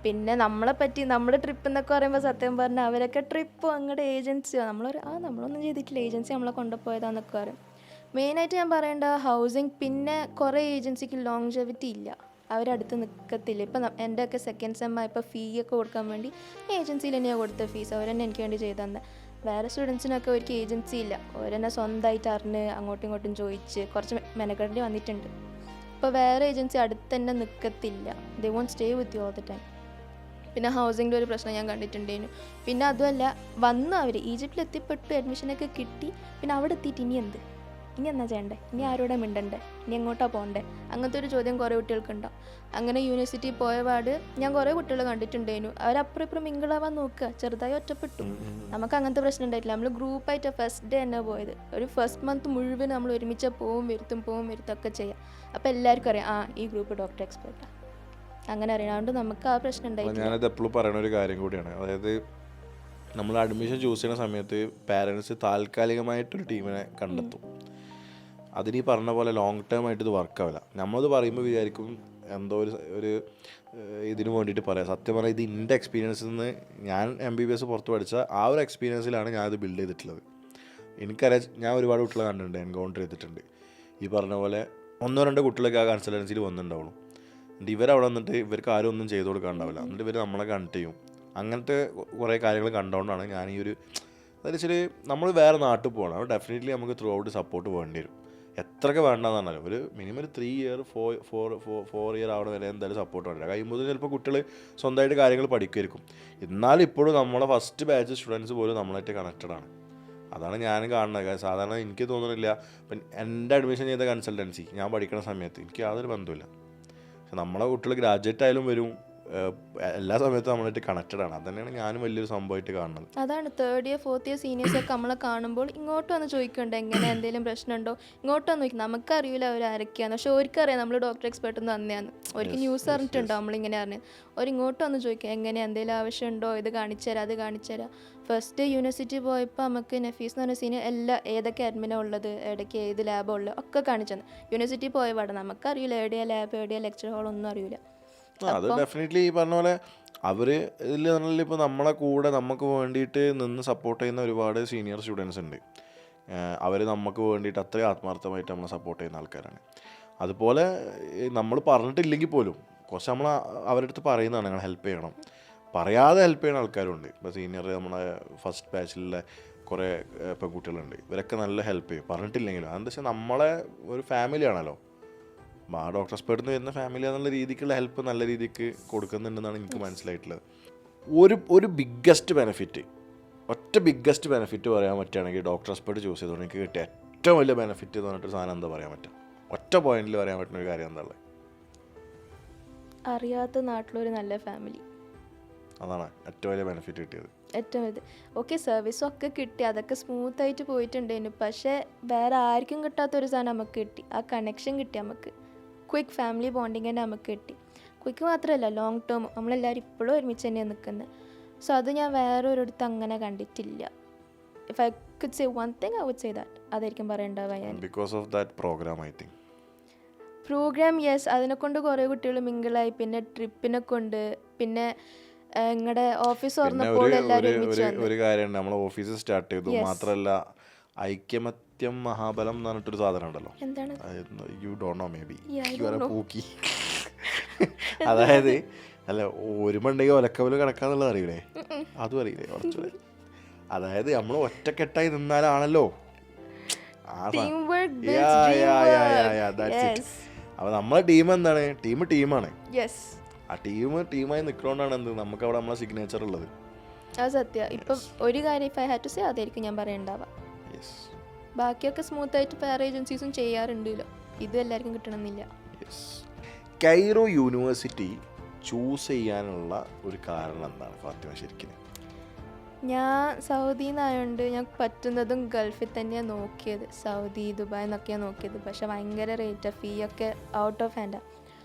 പിന്നെ നമ്മളെ പറ്റി നമ്മുടെ ട്രിപ്പ് എന്നൊക്കെ പറയുമ്പോൾ സത്യം പറഞ്ഞാൽ അവരൊക്കെ ട്രിപ്പോ അങ്ങോട്ട് ഏജൻസിയോ നമ്മളൊന്നും ചെയ്തിട്ടില്ല, ഏജൻസി നമ്മളെ കൊണ്ടുപോയതാന്നൊക്കെ പറയും. മെയിനായിട്ട് ഞാൻ പറയേണ്ട ഹൗസിങ്. പിന്നെ കുറേ ഏജൻസിക്ക് ലോങ്ജെവിറ്റി ഇല്ല, അവരടുത്ത് നിൽക്കത്തില്ല. ഇപ്പം എൻ്റെയൊക്കെ സെക്കൻഡ് സെം ആയപ്പോൾ ഫീ ഒക്കെ കൊടുക്കാൻ വേണ്ടി ഏജൻസിയിൽ തന്നെയാണ് കൊടുത്ത ഫീസ്, അവരെന്നെ എനിക്ക് വേണ്ടി ചെയ്തു തന്നെ. വേറെ സ്റ്റുഡൻസിനൊക്കെ അവർക്ക് ഏജൻസി ഇല്ല, അവരെന്നെ സ്വന്തമായിട്ട് അറിഞ്ഞ് അങ്ങോട്ടും ഇങ്ങോട്ടും ചോദിച്ച് കുറച്ച് മെനക്കെടേണ്ടി വന്നിട്ടുണ്ട്. ഇപ്പോൾ വേറെ ഏജൻസി അടുത്ത് തന്നെ നിൽക്കത്തില്ല, they won't stay with you all the time. പിന്നെ ഹൗസിങ്ങിൻ്റെ ഒരു പ്രശ്നം ഞാൻ കണ്ടിട്ടുണ്ടേനു. പിന്നെ അതുമല്ല വന്നു അവർ ഈജിപ്തിൽ എത്തിപ്പെട്ടു, അഡ്മിഷനൊക്കെ കിട്ടി. പിന്നെ അവിടെ എത്തിയിട്ട് ഇനി എന്നാ ചെയ്യണ്ടേ, ഇനി ആരോടെ മിണ്ടണ്ടേ, ഇനി എങ്ങോട്ടാണ് പോകണ്ടേ, അങ്ങനത്തെ ഒരു ചോദ്യം കുറേ കുട്ടികൾക്കുണ്ടാവും. അങ്ങനെ യൂണിവേഴ്സിറ്റി പോയപാട് ഞാൻ കുറേ കുട്ടികൾ കണ്ടിട്ടുണ്ടേനു. അവരപ്പുറം ഇപ്പുറം മിങ്കിളാവാൻ നോക്കുക, ചെറുതായി ഒറ്റപ്പെട്ടു. നമുക്ക് അങ്ങനത്തെ പ്രശ്നം ഉണ്ടായിട്ടില്ല. നമ്മൾ ഗ്രൂപ്പായിട്ട് ഫസ്റ്റ് ഡേ തന്നെ പോയത്. ഒരു ഫസ്റ്റ് മന്ത് മുഴുവൻ നമ്മൾ ഒരുമിച്ച് പോവും വരുത്തൊക്കെ ചെയ്യാം. അപ്പോൾ എല്ലാവർക്കും അറിയാം ഈ ഗ്രൂപ്പ് ഡോക്ടർ എക്സ്പെർട്ടാണ്, അങ്ങനെ അറിയാണ്ട് നമുക്ക് ആ പ്രശ്നം ഉണ്ടായിട്ടില്ല. ഞാനത് എപ്പോഴും പറയുന്ന ഒരു കാര്യം കൂടിയാണ്. അതായത് നമ്മൾ അഡ്മിഷൻ ചൂസ് ചെയ്യുന്ന സമയത്ത് പാരൻസ് താൽക്കാലികമായിട്ടൊരു ടീമിനെ കണ്ടെത്തും. അതിനീ പറഞ്ഞ പോലെ ലോങ് ടേം ആയിട്ട് ഇത് വർക്കാവില്ല. നമ്മളത് പറയുമ്പോൾ വിചാരിക്കും എന്തോ ഒരു ഇതിന് വേണ്ടിയിട്ട് പറയാം. സത്യം പറഞ്ഞാൽ ഇത് എൻ്റെ എക്സ്പീരിയൻസിൽ നിന്ന് ഞാൻ MBBS പുറത്ത് പഠിച്ച ആ ഒരു എക്സ്പീരിയൻസിലാണ് ഞാനത് ബിൽഡ് ചെയ്തിട്ടുള്ളത്. എനിക്കറിയാം, ഞാൻ ഒരുപാട് കുട്ടികളെ കണ്ടിട്ടുണ്ട്, എൻകൗണ്ടർ ചെയ്തിട്ടുണ്ട്. ഈ പറഞ്ഞ പോലെ 1-2 കുട്ടികളൊക്കെ ആ കൺസൾട്ടൻസിയിൽ വന്നിട്ടുണ്ടാവുള്ളൂ. എന്നിട്ട് ഇവരവിടെ വന്നിട്ട് ഇവർക്ക് ആരും ഒന്നും ചെയ്ത് കൊടുക്കാനുണ്ടാവില്ല. എന്നിട്ട് ഇവർ നമ്മളെ കണക്ട് ചെയ്യും. അങ്ങനത്തെ കുറേ കാര്യങ്ങൾ കണ്ടുകൊണ്ടാണ് ഞാൻ ഈ ഒരു, അതായത് വെച്ചാൽ നമ്മൾ വേറെ നാട്ടിൽ പോകണം, അപ്പോൾ ഡെഫിനറ്റ്ലി നമുക്ക് ത്രൂ ഔട്ട് സപ്പോർട്ട് വേണ്ടി വരും. എത്രയൊക്കെ വേണ്ടെന്ന് പറഞ്ഞാലും ഒരു മിനിമം ഒരു 3 ഇയർ 4 ഇയർ ആവണ വരെ എന്തായാലും സപ്പോർട്ട് വേണ്ടില്ല. കഴിയുമ്പോൾ ചിലപ്പോൾ കുട്ടികൾ സ്വന്തമായിട്ട് കാര്യങ്ങൾ പഠിക്കുമായിരിക്കും. എന്നാലും ഇപ്പോഴും നമ്മളെ ഫസ്റ്റ് ബാച്ച് സ്റ്റുഡൻസ് പോലും നമ്മളായിട്ട് കണക്റ്റഡ് ആണ്. അതാണ് ഞാൻ കാണുന്നത്. സാധാരണ എനിക്ക് തോന്നുന്നില്ല, ഇപ്പം എൻ്റെ അഡ്മിഷൻ ചെയ്ത കൺസൾട്ടൻസി ഞാൻ പഠിക്കുന്ന സമയത്ത് എനിക്ക് യാതൊരു ബന്ധമില്ല. പക്ഷെ നമ്മളെ കുട്ടികൾ ഗ്രാജുവേറ്റ് ആയാലും വരും, എല്ലാ സമയത്തും നമ്മളായിട്ട് കണക്റ്റഡ് ആണ്. അതന്നെയാണ് ഞാനും വലിയൊരു സംഭവമായിട്ട് കാണുന്നത്. അതാണ് 3rd ഇയർ 4th ഇയർ സീനിയേഴ്സൊക്കെ നമ്മളെ കാണുമ്പോൾ ഇങ്ങോട്ട് വന്ന് ചോദിക്കണ്ടേ എങ്ങനെ എന്തെങ്കിലും പ്രശ്നമുണ്ടോ, ഇങ്ങോട്ട് വന്ന് ചോദിക്കും. നമുക്കറിയില്ല അവർ ആരൊക്കെയാണ്, പക്ഷെ അവർക്കറിയാം നമ്മൾ ഡോക്ടർ എക്സ്പെർട്ട് എന്ന് തന്നെയാണ്. അവർക്ക് ന്യൂസ് അറിഞ്ഞിട്ടുണ്ടോ നമ്മളിങ്ങനെ അറിഞ്ഞത്. അവരിങ്ങോട്ട് വന്ന് ചോദിക്കുക എങ്ങനെ എന്തെങ്കിലും ആവശ്യമുണ്ടോ, ഇത് കാണിച്ചുതരാം അത് കാണിച്ചുതരാം. ഫസ്റ്റ് യൂണിവേഴ്സിറ്റി പോയപ്പോൾ നമുക്ക് നഫീസ് എന്ന് പറഞ്ഞ സീനിയർ ഏതൊക്കെ അഡ്മിനാണ് ഉള്ളത്, ഇടയ്ക്ക് ഏത് ലാബാണ് ഉള്ളത് ഒക്കെ കാണിച്ചു തന്നെ. യൂണിവേഴ്സിറ്റി പോയ പാടെ നമുക്കറിയില്ല എവിടെയാണ് ലാബ് എവിടെയാണ് ലെക്ചർ ഹോൾ ഒന്നും അറിയില്ല. അത് ഡെഫിനറ്റ്ലി ഈ പറഞ്ഞ പോലെ അവർ ഇതിൽ പറഞ്ഞാൽ ഇപ്പോൾ നമ്മളെ കൂടെ നമുക്ക് വേണ്ടിയിട്ട് നിന്ന് സപ്പോർട്ട് ചെയ്യുന്ന ഒരുപാട് സീനിയർ സ്റ്റുഡൻസ് ഉണ്ട്. അവർ നമുക്ക് വേണ്ടിയിട്ട് അത്രയും ആത്മാർത്ഥമായിട്ട് നമ്മളെ സപ്പോർട്ട് ചെയ്യുന്ന ആൾക്കാരാണ്. അതുപോലെ നമ്മൾ പറഞ്ഞിട്ടില്ലെങ്കിൽ പോലും കുറച്ച് നമ്മൾ അവരുടെ അടുത്ത് പറയുന്നതാണ് ഞങ്ങൾ ഹെൽപ്പ് ചെയ്യണം, പറയാതെ ഹെൽപ്പ് ചെയ്യുന്ന ആൾക്കാരുണ്ട്. ഇപ്പോൾ സീനിയർ നമ്മളെ ഫസ്റ്റ് ബാച്ചിലെ കുറേ പെൺകുട്ടികളുണ്ട്, ഇവരൊക്കെ നല്ല ഹെൽപ്പ് ചെയ്യും പറഞ്ഞിട്ടില്ലെങ്കിലും. അതെന്താ വെച്ചാൽ നമ്മളെ ഒരു ഫാമിലിയാണല്ലോ, ആ ഡോക്ടർ എക്സ്പെർട്ട് എന്ന് വരുന്ന ഫാമിലി എന്നുള്ള രീതിക്കുള്ള ഹെൽപ്പ് നല്ല രീതിക്ക് കൊടുക്കുന്നുണ്ടെന്നാണ് എനിക്ക് മനസ്സിലായിട്ടുള്ളത്. ഒരു ബിഗ്ഗസ്റ്റ് ബെനിഫിറ്റ്, ബിഗ്ഗസ്റ്റ് ബെനിഫിറ്റ് പറയാൻ പറ്റുകയാണെങ്കിൽ ഡോക്ടർ എക്സ്പെർട്ട് ചൂസ് ചെയ്തോണ്ട് എനിക്ക് കിട്ടിയ ഏറ്റവും വലിയ ബെനിഫിറ്റ് എന്ന് പറഞ്ഞിട്ട് സാധനം എന്താ പറയാൻ പറ്റുക, ഒറ്റ പോയിന്റിൽ പറയാൻ പറ്റുന്ന ഒരു കാര്യം എന്താ ഉള്ളത്? അറിയാത്ത നാട്ടിലൊരു നല്ല ഫാമിലി. അതാണ് ഏറ്റവും വലിയ ബെനിഫിറ്റ് കിട്ടിയത്. ഏറ്റവും ഇത് ഓക്കെ സർവീസൊക്കെ കിട്ടി, അതൊക്കെ സ്മൂത്തായിട്ട് പോയിട്ടുണ്ടായിരുന്നു. പക്ഷേ വേറെ ആർക്കും കിട്ടാത്തൊരു സാധനം നമുക്ക് കിട്ടി, ആ കണക്ഷൻ കിട്ടി നമുക്ക്. ക്വിക്ക് ഫാമിലി ബോണ്ടിങ് തന്നെ നമുക്ക് കിട്ടി. ക്വിക്ക് മാത്രമല്ല, ലോങ് ടേം നമ്മളെല്ലാവരും ഇപ്പോഴും ഒരുമിച്ച് തന്നെയാണ് നിൽക്കുന്നത്. സോ അത് ഞാൻ വേറെ ഒരിടത്ത് അങ്ങനെ കണ്ടിട്ടില്ല. If I could say one thing I would say that, അതായിരിക്കും പറയേണ്ടത് ഞാൻ. Because of that program I think program yes, അതിനെക്കൊണ്ട് കുറേ കുട്ടികൾ മിങ്കിളായി. പിന്നെ ട്രിപ്പിനെ കൊണ്ട്, പിന്നെ നിങ്ങളുടെ ഓഫീസ് തുറന്നപ്പോൾ എല്ലാവരും ഒരുമിച്ച് വന്നു. ഒരു കാര്യം നമ്മൾ ഓഫീസ് സ്റ്റാർട്ട് ചെയ്തു മാത്രമല്ല, ഐക്യമത്യം മഹാബലം എന്ന് പറഞ്ഞിട്ടൊരു സാധനം ഉണ്ടല്ലോ. എന്താണ്? You don't know, maybe you are a pookie. അതായത് അല്ല, ഒരുമുണ്ടെങ്കിൽ ഒലക്കവല് കണക്കാന്നുള്ളത് അറിയില്ലേ? അതും അറിയില്ലേ? കുറച്ചുകൂടെ അതായത് നമ്മൾ ഒറ്റക്കെട്ടായി നിന്നാലാണല്ലോ. അപ്പൊ നമ്മളെ ടീം എന്താണ്? ടീമാണ്. ആ ടീമായി നിൽക്കണോണ്ടാണ് എന്ത് നമുക്ക് അവിടെ നമ്മളെ സിഗ്നേച്ചർ ഉള്ളത്. അത് സത്യം. ഇപ്പം ഒരു കാര്യം if I had to say അതായിരിക്കും ഞാൻ പറയണ്ടാവുക. ബാക്കിയൊക്കെ സ്മൂത്ത് ആയിട്ട് വേറെ ഏജൻസീസും ചെയ്യാറുണ്ടല്ലോ, ഇതും എല്ലാവർക്കും കിട്ടണമെന്നില്ല. കൈറോ യൂണിവേഴ്സിറ്റി ചൂസ് ചെയ്യാനുള്ള ഒരു കാരണം എന്താണ് ഫാത്തിമ ശരിക്കും? ഞാൻ സൗദിയിൽ നിന്നായതുകൊണ്ട് ഞാൻ പറ്റുന്നതും ഗൾഫിൽ തന്നെയാണ് നോക്കിയത്. സൗദി, ദുബായ് എന്നൊക്കെയാണ് നോക്കിയത്. പക്ഷെ ഭയങ്കര റേറ്റാണ്, ഫീ ഒക്കെ ഔട്ട് ഓഫ് ഹാൻഡാണ്.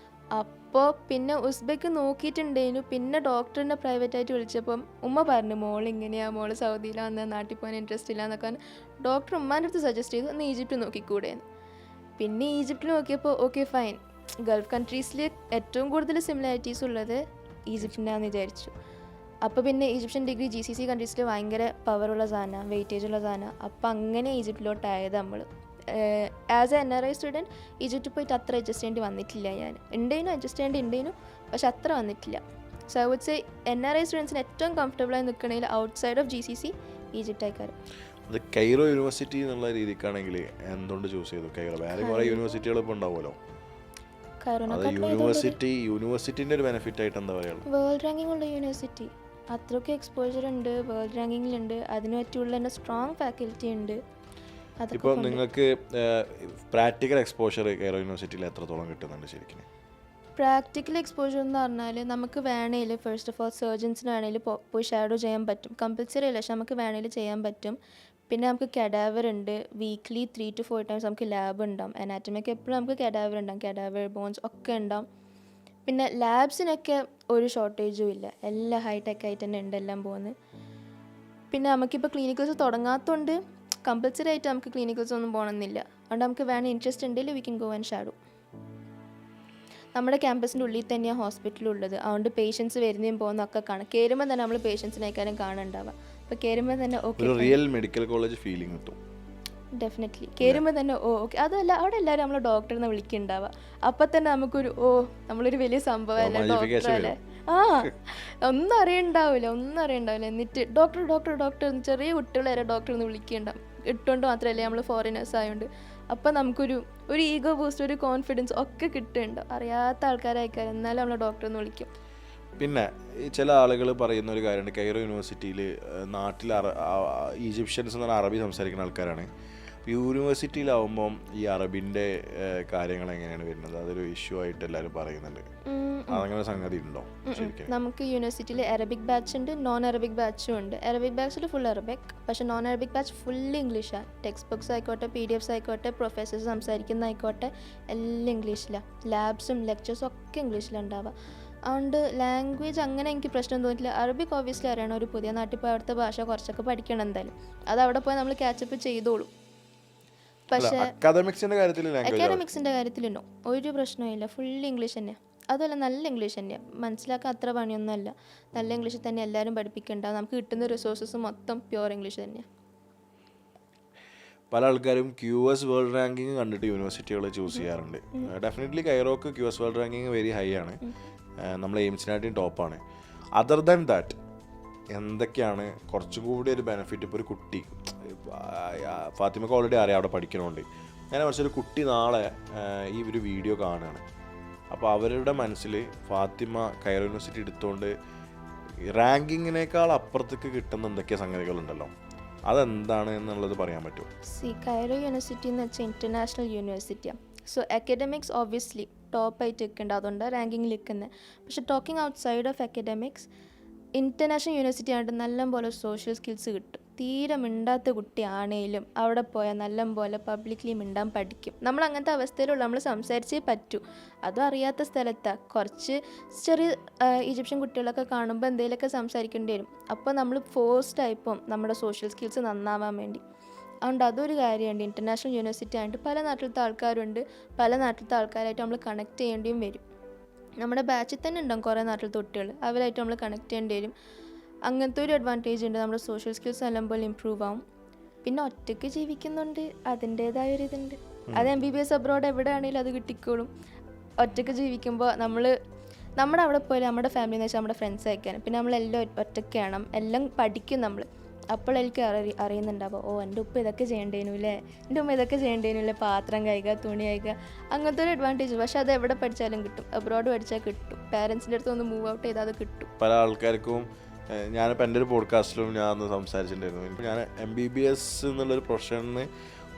അപ്പോൾ പിന്നെ ഉസ്ബെക്ക് നോക്കിയിട്ടുണ്ടായിരുന്നു. പിന്നെ ഡോക്ടറിനെ പ്രൈവറ്റായിട്ട് വിളിച്ചപ്പം ഉമ്മ പറഞ്ഞു, മോൾ ഇങ്ങനെയാണ്, മോൾ സൗദിയിലാണ്, നാട്ടിൽ പോകാൻ ഇൻട്രസ്റ്റ് ഇല്ല എന്നൊക്കെ. ഡോക്ടർ ഉമ്മാൻ്റെ അടുത്ത് സജസ്റ്റ് ചെയ്തു ഒന്ന് ഈജിപ്റ്റ് നോക്കിക്കൂടെയെന്ന്. പിന്നെ ഈജിപ്തിൽ നോക്കിയപ്പോൾ ഓക്കെ ഫൈൻ, ഗൾഫ് കൺട്രീസിൽ ഏറ്റവും കൂടുതൽ സിമിലാരിറ്റീസ് ഉള്ളത് ഈജിപ്തിനാന്ന് വിചാരിച്ചു. അപ്പോൾ പിന്നെ ഈജിപ്ഷ്യൻ ഡിഗ്രി GCC കൺട്രീസിൽ ഭയങ്കര പവറുള്ള സാധനമാണ്, വെയിറ്റേജ് ഉള്ള സാധനമാണ്. അപ്പോൾ അങ്ങനെ ഈജിപ്തിലോട്ടായത് നമ്മൾ. ആസ് എ NRI സ്റ്റുഡൻറ്റ് ഈജിപ്തിൽ പോയിട്ട് അത്ര അഡ്ജസ്റ്റ് ചെയ്യേണ്ടി വന്നിട്ടില്ല. ഞാൻ അഡ്ജസ്റ്റ് ചെയ്യേണ്ടി പക്ഷെ അത്ര വന്നിട്ടില്ല. So I would say NRI സ്റ്റുഡൻസിന് ഏറ്റവും കംഫർട്ടബിളായി നിൽക്കണമെങ്കിൽ ഔട്ട്സൈഡ് ഓഫ് GCC ഈജിപ്റ്റ് ആയിക്കാരം. അത് കൈറോ യൂണിവേഴ്സിറ്റി എന്നുള്ള രീതിക്കാണെങ്കിൽ എന്തുകൊണ്ട് ചൂസ് ചെയ്തു കൈറോ? വേറെ കുറേ യൂണിവേഴ്സിറ്റികൾ ഇപ്പോൾ ഉണ്ടാവുമല്ലോ. യൂണിവേഴ്സിറ്റിന്റെ ഒരു ബെനിഫിറ്റ് ആയിട്ട് എന്താ പറയുക? വേൾഡ് റാങ്കിങ് ഉള്ള യൂണിവേഴ്സിറ്റി, അത്രയ്ക്ക് എക്സ്പോജർ ഉണ്ട്, വേൾഡ് റാങ്കിങ്ങിലുണ്ട്, അതിന് പറ്റിയുള്ള തന്നെ സ്ട്രോങ് ഫാക്കൽറ്റി ഉണ്ട്. ഇപ്പോൾ നിങ്ങൾക്ക് പ്രാക്ടിക്കൽ എക്സ്പോഷർ കൈറോ യൂണിവേഴ്സിറ്റിയിൽ എത്രത്തോളം കിട്ടുന്നുണ്ട് ശരിക്കും? പ്രാക്ടിക്കൽ എക്സ്പോഷർ എന്ന് പറഞ്ഞാൽ നമുക്ക് വേണേൽ ഫസ്റ്റ് ഓഫ് ഓൾ സർജൻസിന് വേണേൽ പോയി ഷാഡോ ചെയ്യാൻ പറ്റും. കമ്പൽസറി അല്ല, പക്ഷെ നമുക്ക് വേണേൽ ചെയ്യാൻ പറ്റും. പിന്നെ നമുക്ക് കഡാവർ ഉണ്ട്, വീക്ക്ലി 3 to 4 times നമുക്ക് ലാബ് ഉണ്ടാവും. അനാറ്റമിക്ക് എപ്പോഴും നമുക്ക് കഡാവർ ഉണ്ടാവും, കഡാവർ ബോൺസ് ഒക്കെ ഉണ്ടാവും. പിന്നെ ലാബ്സിനൊക്കെ ഒരു ഷോർട്ടേജും ഇല്ല, എല്ലാം ഹൈടെക് ആയിട്ട് തന്നെ ഉണ്ട് എല്ലാം പോകുന്നത്. പിന്നെ നമുക്കിപ്പോൾ ക്ലിനിക്കൽസ് തുടങ്ങാത്തതുകൊണ്ട് കമ്പൽസറി ആയിട്ട് നമുക്ക് ക്ലിനിക്കൽസ് ഒന്നും പോകണമെന്നില്ല. അതുകൊണ്ട് നമുക്ക് വേണേൽ ഇൻട്രസ്റ്റ് ഉണ്ടെങ്കിൽ we can go and shadow. നമ്മുടെ ക്യാമ്പസിൻ്റെ ഉള്ളിൽ തന്നെയാണ് ഹോസ്പിറ്റലുള്ളത്. അതുകൊണ്ട് പേഷ്യൻസ് വരുന്നതും പോകുന്നതൊക്കെ കാണാം. കയറുമ്പോൾ തന്നെ നമ്മൾ പേഷ്യൻസിനേക്കാളും കാണുന്നുണ്ടാവുക. അപ്പോൾ കയറുമ്പോൾ തന്നെ okay, real medical college feeling കിട്ടും ഡെഫിനറ്റ്ലി. കയറുമ്പോൾ തന്നെ ഓക്കെ. അതല്ല, അവിടെ എല്ലാവരും നമ്മൾ ഡോക്ടറിനെ വിളിക്കുന്നുണ്ടാവുക. അപ്പം തന്നെ നമുക്കൊരു നമ്മളൊരു വലിയ സംഭവമല്ലേ ഡോക്ടറല്ലേ. ഒന്നും അറിയണ്ടാവില്ല. എന്നിട്ട് ഡോക്ടർ ചെറിയ കുട്ടികൾ വരെ ഡോക്ടറിന്ന് വിളിക്കുന്നുണ്ടാവും. ഇട്ടുകൊണ്ട് മാത്രമല്ലേ നമ്മൾ ഫോറിനേഴ്സ് ആയതുകൊണ്ട്. അപ്പം നമുക്കൊരു ഈഗോ ബൂസ്റ്റ്, ഒരു കോൺഫിഡൻസ് ഒക്കെ കിട്ടുന്നുണ്ട്. അറിയാത്ത ആൾക്കാരായിക്കാരം എന്നാലും നമ്മൾ ഡോക്ടറിന്ന് വിളിക്കും. പിന്നെ ചില ആളുകൾ പറയുന്ന ഒരു കാര്യമുണ്ട്, കൈറോ യൂണിവേഴ്സിറ്റിയിൽ നാട്ടിൽ ഈജിപ്ഷ്യൻസ് എന്ന് പറഞ്ഞാൽ അറബി സംസാരിക്കുന്ന ആൾക്കാരാണ്. യൂണിവേഴ്സിറ്റിയിലാവുമ്പം ഈ അറബിൻ്റെ കാര്യങ്ങൾ എങ്ങനെയാണ് വരുന്നത്? അതൊരു ഇഷ്യൂ ആയിട്ട് എല്ലാവരും പറയുന്നുണ്ട്. അതങ്ങനെ സംഗതി ഉണ്ടോ ശരിക്കും? നമുക്ക് യൂണിവേഴ്സിറ്റിയിൽ അറബിക് ബാച്ച് ഉണ്ട്, നോൺ അറബിക് ബാച്ചും ഉണ്ട്. അറബിക് ബാച്ചിൽ ഫുൾ അറബിക്, പക്ഷേ നോൺ അറബിക് ബാച്ച് ഫുള്ളി ഇംഗ്ലീഷാണ്. ടെക്സ്റ്റ് ബുക്സ് ആയിക്കോട്ടെ, PDFs ആയിക്കോട്ടെ, പ്രൊഫസേഴ്സ് സംസാരിക്കുന്ന ആയിക്കോട്ടെ, എല്ലാം ഇംഗ്ലീഷിലാണ്. ലാബ്സും ലെക്ചേഴ്സും ഒക്കെ ഇംഗ്ലീഷിലുണ്ടാവുക. അതുകൊണ്ട് ലാംഗ്വേജ് അങ്ങനെ എനിക്ക് പ്രശ്നം തോന്നിയിട്ടില്ല. അറബിക് ഓബിയസ്ലി അറിയണം, ഒരു പുതിയ നാട്ടിൽ പോയി അവിടുത്തെ ഭാഷ കുറച്ചൊക്കെ പഠിക്കണം എന്തായാലും. അത് അവിടെ പോയി നമ്മൾ ക്യാച്ചപ്പ് ചെയ്തോളൂ. പക്ഷേ അക്കാദമിക്സിൻ്റെ കാര്യത്തിലുണ്ടോ ഒരു പ്രശ്നമില്ല, ഫുള്ളി ഇംഗ്ലീഷ് തന്നെയാണ്. അതുമല്ല നല്ല ഇംഗ്ലീഷ് തന്നെയാണ്, മനസ്സിലാക്കാൻ അത്ര പണിയൊന്നുമല്ല. നല്ല ഇംഗ്ലീഷിൽ തന്നെ എല്ലാവരും പഠിപ്പിക്കേണ്ട. നമുക്ക് കിട്ടുന്ന റിസോഴ്സസ് മൊത്തം പ്യുവർ ഇംഗ്ലീഷ് തന്നെയാണ്. പല ആൾക്കാരും QS വേൾഡ് റാങ്കിങ് കണ്ടിട്ട് യൂണിവേഴ്സിറ്റികൾ ചൂസ് ചെയ്യാറുണ്ട്. ഡെഫിനറ്റ്ലി കൈറോക്ക് QS world ranking very high ആണ്, നമ്മൾ എയിംസിനായിട്ടും ടോപ്പാണ്. അതർ ദാൻ ദാറ്റ് എന്തൊക്കെയാണ് കുറച്ചും കൂടി ഒരു ബെനിഫിറ്റ്? ഇപ്പോൾ ഒരു കുട്ടി, ഫാത്തിമക്ക് ഓൾറെഡി അറിയാം അവിടെ പഠിക്കണോണ്ട്, ഞാൻ കുറച്ചൊരു കുട്ടി നാളെ ഈ ഒരു വീഡിയോ കാണുകയാണ്. അപ്പോൾ അവരുടെ മനസ്സിൽ ഫാത്തിമ കൈറോ യൂണിവേഴ്സിറ്റി എടുത്തുകൊണ്ട് റാങ്കിങ്ങിനേക്കാൾ അപ്പുറത്തേക്ക് കിട്ടുന്ന എന്തൊക്കെ സംഗതികളുണ്ടല്ലോ, അതെന്താണ് എന്നുള്ളത് പറയാൻ പറ്റുമോ? കൈറോ യൂണിവേഴ്സിറ്റി എന്ന് വെച്ചാൽ ഇൻ്റർനാഷണൽ യൂണിവേഴ്സിറ്റിയാണ്. സോ അക്കാഡമിക്സ് ഓബ്വിയസ്ലി ടോപ്പായിട്ട് നിൽക്കേണ്ട, അതുകൊണ്ട് റാങ്കിങ്ങിൽ നിൽക്കുന്നത്. പക്ഷെ talking outside of academics international university ആയിട്ട് നല്ലപോലെ സോഷ്യൽ സ്കിൽസ് കിട്ടും. തീരെ മിണ്ടാത്ത കുട്ടിയാണേലും അവിടെ പോയാൽ നല്ലപോലെ പബ്ലിക്ലി മിണ്ടാൻ പഠിക്കും. നമ്മൾ അങ്ങനത്തെ അവസ്ഥയിലുള്ള നമ്മൾ സംസാരിച്ചേ പറ്റൂ. അതും അറിയാത്ത സ്ഥലത്താണ്. കുറച്ച് ചെറിയ ഈജിപ്ഷ്യൻ കുട്ടികളൊക്കെ കാണുമ്പോൾ എന്തെങ്കിലുമൊക്കെ സംസാരിക്കേണ്ടി വരും. അപ്പോൾ നമ്മൾ ഫോഴ്സ്ഡായിപ്പം നമ്മുടെ സോഷ്യൽ സ്കിൽസ് നന്നാവാൻ വേണ്ടി. അതുകൊണ്ട് അതൊരു കാര്യമുണ്ട്. ഇൻ്റർനാഷണൽ യൂണിവേഴ്സിറ്റി ആയിട്ട് പല നാട്ടിലത്തെ ആൾക്കാരുണ്ട്. പല നാട്ടിലത്തെ ആൾക്കാരായിട്ട് നമ്മൾ കണക്ട് ചെയ്യേണ്ടിയും വരും. നമ്മുടെ ബാച്ചിൽ തന്നെ ഉണ്ടാകും കുറേ നാട്ടിലത്തെ കുട്ടികൾ. അവരായിട്ട് നമ്മൾ കണക്ട് ചെയ്യേണ്ടി വരും. അങ്ങനത്തെ ഒരു അഡ്വാൻറ്റേജ് ഉണ്ട്. നമ്മുടെ സോഷ്യൽ സ്കിൽസ് നല്ലപോലെ ഇമ്പ്രൂവ് ആവും. പിന്നെ ഒറ്റയ്ക്ക് ജീവിക്കുന്നുണ്ട്, അതിൻ്റേതായ ഒരു ഇതുണ്ട്. അത് MBBS അബ്രോഡ് എവിടെയാണെങ്കിലും അത് കിട്ടിക്കോളും. ഒറ്റയ്ക്ക് ജീവിക്കുമ്പോൾ നമ്മുടെ അവിടെ പോയാലും നമ്മുടെ ഫാമിലി എന്ന് വെച്ചാൽ നമ്മുടെ ഫ്രണ്ട്സ് അയക്കാനും പിന്നെ നമ്മളെല്ലാം ഒറ്റയ്ക്കാണ്, എല്ലാം പഠിക്കും നമ്മൾ. അപ്പോഴെനിക്ക് അറിയുന്നുണ്ടാവും, ഓ എൻ്റെ ഉപ്പ ഇതൊക്കെ ചെയ്യേണ്ടേനുല്ലേ, എൻ്റെ ഉമ്മ ഇതൊക്കെ ചെയ്യേണ്ടേനുല്ലേ, പാത്രം കഴുകുക, തുണി കഴുകുക, അങ്ങനത്തെ ഒരു അഡ്വാൻറ്റേജ്. പക്ഷെ അത് എവിടെ പഠിച്ചാലും കിട്ടും, അബ്രോഡ് പഠിച്ചാൽ കിട്ടും. പാരൻസിൻ്റെ അടുത്ത് ഒന്ന് മൂവ് ഔട്ട് ചെയ്താൽ അത് കിട്ടും. പല ആൾക്കാർക്കും ഞാനിപ്പോൾ എൻ്റെ ഒരു പോഡ്കാസ്റ്റിലും ഞാൻ അന്ന് സംസാരിച്ചിട്ടുണ്ടായിരുന്നു. ഞാൻ MBBS എന്നുള്ളൊരു പ്രൊഫഷനിൽ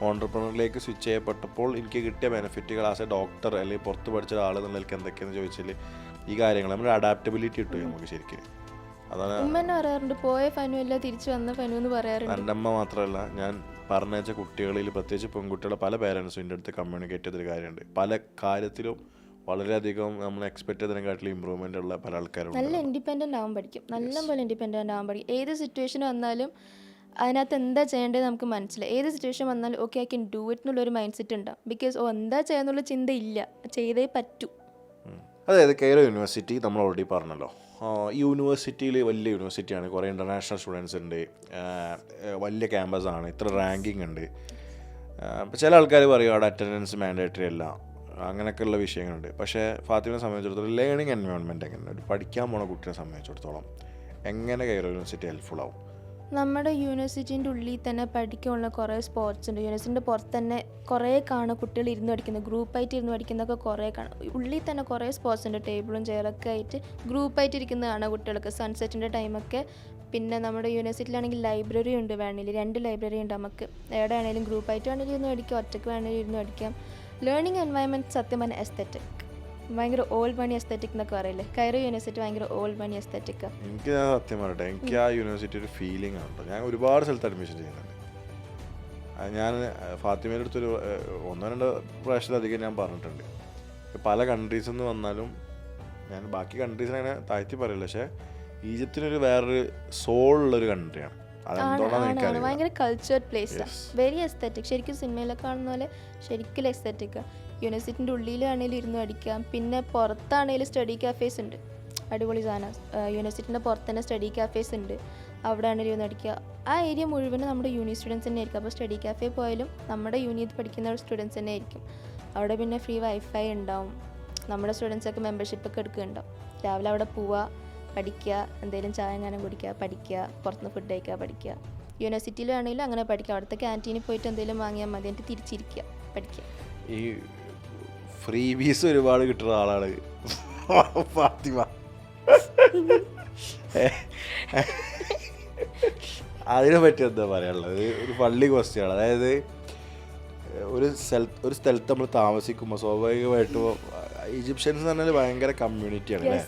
ഓൺട്രപ്രണറിലേക്ക് സ്വിച്ച് ചെയ്യപ്പെട്ടപ്പോൾ എനിക്ക് കിട്ടിയ ബെനിഫിറ്റുകൾ ആസ് എ ഡോക്ടർ അല്ലെങ്കിൽ പുറത്ത് പഠിച്ച ഒരാൾ എന്നുള്ളതിലേക്ക് എന്തൊക്കെയാണെന്ന് ചോദിച്ചാൽ ഈ കാര്യങ്ങൾ നമ്മുടെ അഡാപ്റ്റബിലിറ്റി കിട്ടും നമുക്ക് ശരിക്കും. അതാണ് ഉമ്മ തന്നെ പറയാറുണ്ട്, പോയ ഫനു അല്ല തിരിച്ചു വന്ന ഫനു എന്ന് പറയാറുണ്ട്. എൻ്റെ അമ്മ മാത്രമല്ല, ഞാൻ പറഞ്ഞ കുട്ടികളിൽ പ്രത്യേകിച്ച് പെൺകുട്ടികളെ പല പേരൻസും എൻ്റെ അടുത്ത് കമ്മ്യൂണിക്കേറ്റ് ചെയ്തൊരു കാര്യമുണ്ട്. പല കാര്യത്തിലും വളരെയധികം നമ്മൾ എക്സ്പെക്ട് ചെയ്തതിനെക്കാട്ടിലും ഇമ്പ്രൂവ്മെൻ്റ് ഉള്ള പല ആൾക്കാരും നല്ല ഇൻഡിപെൻഡൻ്റ് ആവാൻ പഠിക്കും, നല്ലപോലെ ഇൻഡിപെൻഡൻ്റ് ആവാൻ പഠിക്കും. ഏത് സിറ്റുവേഷൻ വന്നാലും അതിനകത്ത് എന്താ ചെയ്യേണ്ടത് നമുക്ക് മനസ്സിലായി. ഏത് സിറ്റുവേഷൻ വന്നാലും okay I can do it എന്നുള്ളൊരു മൈൻഡ് സെറ്റ് ഉണ്ടാവും. ബിക്കോസ് എന്താ ചെയ്യാന്നുള്ള ചിന്ത ഇല്ല, ചെയ്തേ പറ്റൂ. അതായത് കെയ്റോ യൂണിവേഴ്സിറ്റി നമ്മൾ ഓൾറെഡി പറഞ്ഞല്ലോ. ഈ യൂണിവേഴ്സിറ്റിയിൽ വലിയ യൂണിവേഴ്സിറ്റിയാണ്, കുറേ ഇൻ്റർനാഷണൽ സ്റ്റുഡൻസ് ഉണ്ട്, വലിയ ക്യാമ്പസാണ്, ഇത്ര റാങ്കിങ് ഉണ്ട്. അപ്പോൾ ചില ആൾക്കാർ പറയും അവിടെ അറ്റൻഡൻസ് മാൻഡേറ്ററി അല്ല, അങ്ങനെയൊക്കെയുള്ള വിഷയങ്ങളുണ്ട്. പക്ഷേ ഫാത്തിമയെ സംബന്ധിച്ചിടത്തോളം ലേണിംഗ് എൻവയോൺമെൻറ്റ് എങ്ങനെ, ഒരു പഠിക്കാൻ പോണ കുട്ടിയെ സംബന്ധിച്ചിടത്തോളം എങ്ങനെ കെയ്റോ യൂണിവേഴ്സിറ്റി ഹെൽപ്ഫുൾ ആവും? നമ്മുടെ യൂണിവേഴ്സിറ്റീൻ്റെ ഉള്ളിൽ തന്നെ പഠിക്കാനുള്ള കുറേ സ്പോർട്സ് ഉണ്ട്. യൂണിവേഴ്സിറ്റിൻ്റെ പുറത്ത് തന്നെ കുറേ കാണും കുട്ടികൾ ഇരുന്ന് പഠിക്കുന്നത്, ഗ്രൂപ്പായിട്ട് ഇരുന്ന് പഠിക്കുന്നതൊക്കെ കുറേ കാണും. ഉള്ളിൽ തന്നെ കുറേ സ്പോർട്സ് ഉണ്ട്, ടേബിളും ചെയറൊക്കെ ആയിട്ട് ഗ്രൂപ്പായിട്ട് ഇരിക്കുന്നത് കാണാം കുട്ടികൾക്ക് സൺസെറ്റിൻ്റെ ടൈമൊക്കെ. പിന്നെ നമ്മുടെ യൂണിവേഴ്സിറ്റിയിലാണെങ്കിൽ ലൈബ്രറി ഉണ്ട്, വേണമെങ്കിൽ 2 ലൈബ്രറി ഉണ്ട്. നമുക്ക് എവിടെ വേണമെങ്കിലും ഗ്രൂപ്പായിട്ട് വേണമെങ്കിൽ ഇരുന്ന് പഠിക്കാം, ഒറ്റയ്ക്ക് വേണമെങ്കിൽ ഇരുന്ന് പഠിക്കാം. ലേണിംഗ് എൻവയൺമെൻറ്റ് സത്യം പറഞ്ഞാൽ എസ്തെറ്റിക്, ഭയങ്കര ഓൾഡ് മണി എസ്തെറ്റിക് എന്നൊക്കെ പറയില്ലേ, കൈറോ യൂണിവേഴ്സിറ്റി ഭയങ്കര ഓൾഡ് മണി എസ്തെറ്റിക്കാണ്. എനിക്ക് ഞാൻ സത്യം പറയട്ടെ, എനിക്ക് ആ യൂണിവേഴ്സിറ്റി ഒരു ഫീലിംഗ് ആണ്. ഞാൻ ഒരുപാട് സ്ഥലത്ത് അഡ്മിഷൻ ചെയ്യുന്നുണ്ട്. ഞാൻ ഫാത്തിമയുടെ അടുത്തൊരു 1-2 പ്രാവശ്യത്തിലധികം ഞാൻ പറഞ്ഞിട്ടുണ്ട്. പല കൺട്രീസിൽ നിന്ന് വന്നാലും ഞാൻ ബാക്കി കൺട്രീസിനെ താഴ്ത്തി പറയില്ല, പക്ഷേ ഈജിപ്തിനൊരു വേറൊരു സോളുള്ളൊരു കൺട്രിയാണ്. ആണ് ഭയങ്കര കൾച്ചർഡ് പ്ലേസാണ്, വെരി എസ്തെറ്റിക്. ശരിക്കും സിനിമയിലൊക്കെ കാണുന്ന പോലെ ശരിക്കും എസ്തെറ്റിക്കാണ്. യൂണിവേഴ്സിറ്റിൻ്റെ ഉള്ളിലാണെങ്കിലും ഇരുന്ന് പഠിക്കാം. പിന്നെ പുറത്താണെങ്കിലും സ്റ്റഡി കാഫേസ് ഉണ്ട്, അടിപൊളി സാധനം. യൂണിവേഴ്സിറ്റിൻ്റെ പുറത്ത് തന്നെ സ്റ്റഡി കാഫേസ് ഉണ്ട്, അവിടെ ആണെങ്കിലും ഇരുന്ന് പഠിക്കുക. ആ ഏരിയ മുഴുവനും നമ്മുടെ യൂണി സ്റ്റുഡൻസ് തന്നെ ആയിരിക്കും. അപ്പോൾ സ്റ്റഡി കാഫേ പോയാലും നമ്മുടെ യൂണിയിൽ പഠിക്കുന്ന സ്റ്റുഡൻസ് തന്നെ ആയിരിക്കും. അവിടെ പിന്നെ ഫ്രീ വൈഫൈ ഉണ്ടാവും, നമ്മുടെ സ്റ്റുഡൻസൊക്കെ മെമ്പർഷിപ്പൊക്കെ എടുക്കുന്നുണ്ടാവും. രാവിലെ അവിടെ പോവുക, പഠിക്കുക, എന്തെങ്കിലും ചായ എങ്ങാനും കുടിക്കുക, പഠിക്കുക, പുറത്തുനിന്ന് ഫുഡ് കഴിക്കുക, പഠിക്കുക. യൂണിവേഴ്സിറ്റിയിലാണെങ്കിലും അങ്ങനെ പഠിക്കുക. അവിടുത്തെ ക്യാൻറ്റീനിൽ പോയിട്ട് എന്തെങ്കിലും വാങ്ങിയാൽ മതി, എന്നിട്ട് തിരിച്ചിരിക്കുക, പഠിക്കുക. ഈ ഫ്രീ ബീസ് ഒരുപാട് കിട്ടുന്ന ആളാണ് ഫാത്തിമ. അതിനെ പറ്റി എന്താ പറയാനുള്ളത്? ഒരു പള്ളി ക്വസ്റ്റ്യാണ്. അതായത് ഒരു സ്ഥലത്ത് നമ്മൾ താമസിക്കുമ്പോൾ സ്വാഭാവികമായിട്ടും ഈജിപ്ഷ്യൻസ് എന്ന് പറഞ്ഞാൽ ഭയങ്കര കമ്മ്യൂണിറ്റിയാണ് അല്ലേ?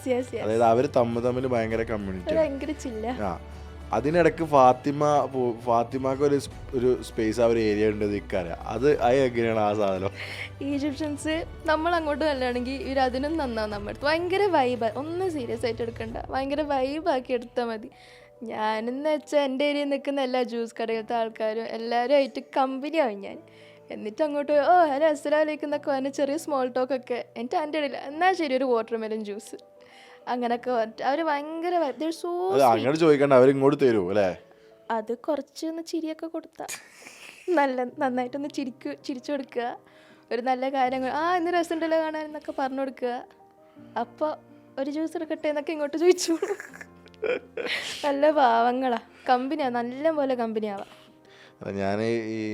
അതായത് അവർ തമ്മിൽ ഭയങ്കര കമ്മ്യൂണിറ്റിയാണ്. ആ, അതിനിടയ്ക്ക് ഫാത്തിമക്ക് ഒരു സ്പേസ്, ആ ഒരു ഏരിയ ഉണ്ട് നിൽക്കാറ്. അത് എങ്ങനെയാണ് ആ സാധനം? ഈജിപ്ഷ്യൻസ് നമ്മൾ അങ്ങോട്ട് നല്ലതാണെങ്കിൽ ഇവർ അതിനും നന്നാവും. നമ്മുടെ അടുത്ത് ഭയങ്കര വൈബ്, ഒന്നും സീരിയസ് ആയിട്ട് എടുക്കണ്ട, ഭയങ്കര വൈബാക്കി എടുത്താൽ മതി. ഞാനെന്ന് വെച്ചാൽ എൻ്റെ ഏരിയയിൽ നിൽക്കുന്ന എല്ലാ ജ്യൂസ് കടയിലത്തെ ആൾക്കാരും എല്ലാവരും ആയിട്ട് കമ്പനിയാവും ഞാൻ. എന്നിട്ട് അങ്ങോട്ട് ഓ ഹലോ അസ്സലാമലൈക്കും എന്നൊക്കെ പറഞ്ഞ് ചെറിയ സ്മോൾ ടോക്കൊക്കെ. എന്നിട്ട് എൻ്റെ ഇടയിൽ എന്നാൽ ശരി ഒരു വാട്ടർമെലൻ ജ്യൂസ് അങ്ങനൊക്കെ പറഞ്ഞിട്ട് അവർ ഭയങ്കര അങ്ങനെ ചോദിക്കണ്ട, അവരിങ്ങോട്ട് തരൂ അല്ലേ? അത് കുറച്ചൊന്ന് ചിരിയൊക്കെ കൊടുത്താൽ നന്നായിട്ടൊന്ന് ചിരിച്ചു കൊടുക്കുക. ഒരു നല്ല കാര്യങ്ങൾ ഇന്ന് രസമുണ്ടല്ലോ കാണാൻ എന്നൊക്കെ പറഞ്ഞു കൊടുക്കുക. അപ്പോൾ ഒരു ജ്യൂസ് എടുക്കട്ടെ എന്നൊക്കെ ഇങ്ങോട്ട് ചോദിച്ചു. നല്ല പാവങ്ങളാ, കമ്പനിയാണ്, നല്ല പോലെ കമ്പനിയാവാം.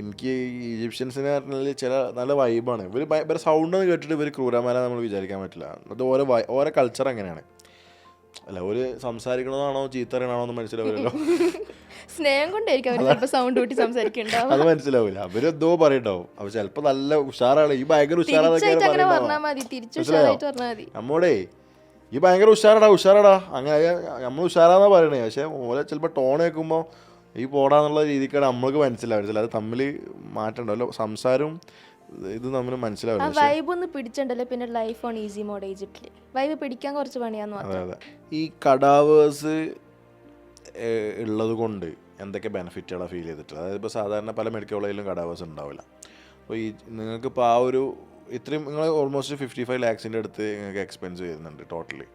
എനിക്ക് ഈജിപ്ഷ്യൻസിനെ പറഞ്ഞാൽ ചില നല്ല വൈബാണ്. ഇവർ സൗണ്ട് കേട്ടിട്ട് ഇവർ ക്രൂരന്മാരെ നമ്മൾ വിചാരിക്കാൻ പറ്റില്ല. അത് ഓരോ കൾച്ചർ അങ്ങനെയാണ്. അല്ല, ഒരു സംസാരിക്കണതാണോ ചീത്ത അറിയണോ എന്ന് മനസ്സിലാവില്ലല്ലോ. സ്നേഹം കൊണ്ടായിരിക്കും അവർ സൗണ്ട് കൂട്ടി സംസാരിക്കണ്ടാവും. അത് മനസ്സിലാവില്ല, അവരെന്തോ പറയണ്ടാവും. അപ്പൊ ചിലപ്പോ നല്ല ഉഷാറാണ്, ഈ ഭയങ്കര ഉഷാറാണ്. നമ്മോടേ ഈ ഭയങ്കര ഉഷാറാടാ അങ്ങനെ നമ്മൾ ഉഷാറാന്നാ പറയണേ. പക്ഷെ ഓലെ ചിലപ്പോൾ ടോൺ കേൾക്കുമ്പോൾ ഈ പോടാന്നുള്ള രീതിക്കാണ് നമ്മൾക്ക് മനസ്സിലാവില്ല. അത് തമ്മിൽ മാറ്റണ്ടല്ലോ, സംസാരവും ഇത് തമ്മിൽ ആ മനസ്സിലാവില്ല. വൈബ് ഒന്ന് പിടിച്ചിട്ടുണ്ടല്ലോ പിന്നെ ലൈഫ് ഓൺ ഈസി മോഡ് ഈജിപ്തിൽ വൈബ് പിടിക്കാൻ കുറച്ച് പണിയാന്ന് അതെ മാത്രം. അതെ. ഈ കടാവേഴ്സ് ഉള്ളത് കൊണ്ട് എന്തൊക്കെ ബെനിഫിറ്റുകളാണ് ഫീൽ ചെയ്തിട്ടുള്ളത്? അതായത് ഇപ്പോൾ സാധാരണ പല മെഡിക്കൽ കോളേജിലും കടാവേഴ്സ് ഉണ്ടാവില്ല. അപ്പോൾ ഈ നിങ്ങൾക്കിപ്പോൾ ആ ഒരു ഇത്രയും നിങ്ങൾ ഓൾമോസ്റ്റ് 55 lakhs അടുത്ത് നിങ്ങൾക്ക് എക്സ്പെൻസ് വരുന്നുണ്ട് ടോട്ടലി.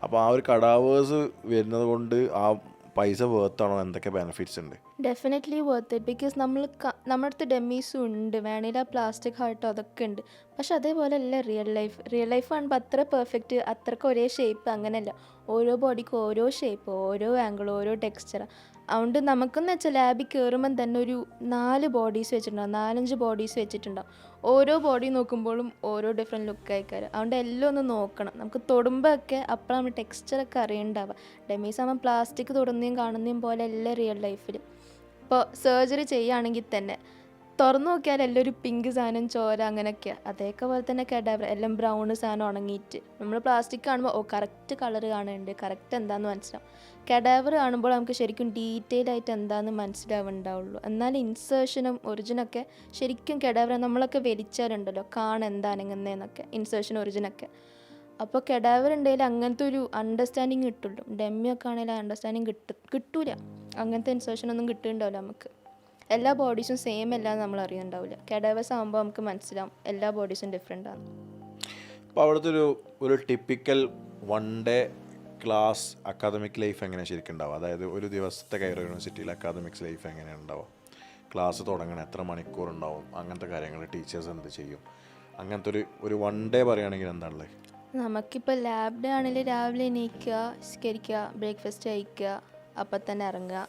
അപ്പോൾ ആ ഒരു കടാവേഴ്സ് വരുന്നത് കൊണ്ട് ആ പൈസ വേർത്താണോ? എന്തൊക്കെ ബെനിഫിറ്റ്സ് ഉണ്ട്? ഡെഫിനറ്റ്ലി വർത്ത് ഇറ്റ് ബിക്കോസ് നമ്മുടെ അടുത്ത് ഡെമ്മീസും ഉണ്ട്, വേണേൽ ആ പ്ലാസ്റ്റിക് ഹാർട്ടോ അതൊക്കെ ഉണ്ട്. പക്ഷെ അതേപോലെ അല്ല റിയൽ ലൈഫ് കാണുമ്പോൾ അത്ര പെർഫെക്റ്റ്, അത്രയ്ക്ക് ഒരേ ഷേപ്പ് അങ്ങനെയല്ല. ഓരോ ബോഡിക്കും ഓരോ ഷേപ്പ്, ഓരോ ആംഗിൾ, ഓരോ ടെക്സ്ചർ. അതുകൊണ്ട് നമുക്കെന്ന് വെച്ചാൽ ലാബിൽ കയറുമ്പം തന്നെ ഒരു 4 ബോഡീസ് വെച്ചിട്ടുണ്ടാവും, 4-5 ബോഡീസ് വെച്ചിട്ടുണ്ടാവും. ഓരോ ബോഡി നോക്കുമ്പോഴും ഓരോ ഡിഫറെൻറ്റ് ലുക്ക് ആയിക്കാരം. അതുകൊണ്ട് എല്ലാം ഒന്ന് നോക്കണം. നമുക്ക് തൊടുമ്പോഴൊക്കെ അപ്പോഴാണ് നമ്മൾ ടെക്സ്ചറൊക്കെ അറിയണ്ടാവുക. ഡെമീസ് ആകുമ്പോൾ പ്ലാസ്റ്റിക് തൊടുന്നതും കാണുന്നതും പോലെ അല്ല റിയൽ ലൈഫിൽ. ഇപ്പോൾ സർജറി ചെയ്യുകയാണെങ്കിൽ തന്നെ തുറന്നു നോക്കിയാൽ എല്ലാം ഒരു പിങ്ക് സാധനം, ചോര അങ്ങനെയൊക്കെയാണ്. അതേക്കെ പോലെ തന്നെ കടാവർ എല്ലാം ബ്രൗൺ സാധനം ഉണങ്ങിയിട്ട് നമ്മൾ പ്ലാസ്റ്റിക് കാണുമ്പോൾ കറക്റ്റ് കളർ കാണുന്നുണ്ട്, കറക്റ്റ് എന്താണെന്ന് മനസ്സിലാവും. കടാവർ കാണുമ്പോൾ നമുക്ക് ശരിക്കും ഡീറ്റെയിൽ ആയിട്ട് എന്താണെന്ന് മനസ്സിലാവുന്നുണ്ടാവുള്ളൂ. എന്നാൽ ഇൻസേർഷനും ഒറിജിനൊക്കെ ശരിക്കും കടാവർ നമ്മളൊക്കെ വലിച്ചാലുണ്ടല്ലോ എന്താണെന്നൊക്കെ ഇൻസേർഷൻ ഒറിജിനൊക്കെ. അപ്പോൾ കടാവർ ഉണ്ടെങ്കിൽ അങ്ങനത്തെ ഒരു അണ്ടർസ്റ്റാൻഡിങ് കിട്ടുള്ളൂ. ഡെമ്മിയൊക്കെ ആണെങ്കിൽ ആ അണ്ടർസ്റ്റാൻഡിങ് കിട്ടൂല. അങ്ങനത്തെ ഇൻസേർഷനൊന്നും കിട്ടുന്നുണ്ടാവില്ല നമുക്ക്. എല്ലാ ബോഡീസും സെയിം അല്ലാന്ന് നമ്മൾ അറിയുന്നുണ്ടാവില്ല. കടാവേഴ്സ് ആകുമ്പോൾ നമുക്ക് മനസ്സിലാവും എല്ലാ ബോഡീസും ഡിഫറെൻ്റ് ആണ്. അപ്പോൾ അവിടുത്തെ ഒരു typical 1 day class academic life എങ്ങനെയാണ് ശരിക്കും ഉണ്ടാവുക? അതായത് ഒരു ദിവസത്തെ കൈറോ യൂണിവേഴ്സിറ്റിയിൽ അക്കാദമിക്സ് ലൈഫ് എങ്ങനെയാണ് ഉണ്ടാവുക? ക്ലാസ് തുടങ്ങണം, എത്ര മണിക്കൂർ ഉണ്ടാവും, അങ്ങനത്തെ കാര്യങ്ങൾ ടീച്ചേഴ്സ് എന്ത് ചെയ്യും? അങ്ങനത്തെ ഒരു 1 day പറയുകയാണെങ്കിൽ എന്താണുള്ളത്? നമുക്കിപ്പോൾ ലാബ് ഡേ ആണെങ്കിൽ രാവിലെ എണീക്കുക, സ്കരിക്കുക, ബ്രേക്ക്ഫാസ്റ്റ് കഴിക്കുക, അപ്പം തന്നെ ഇറങ്ങുക.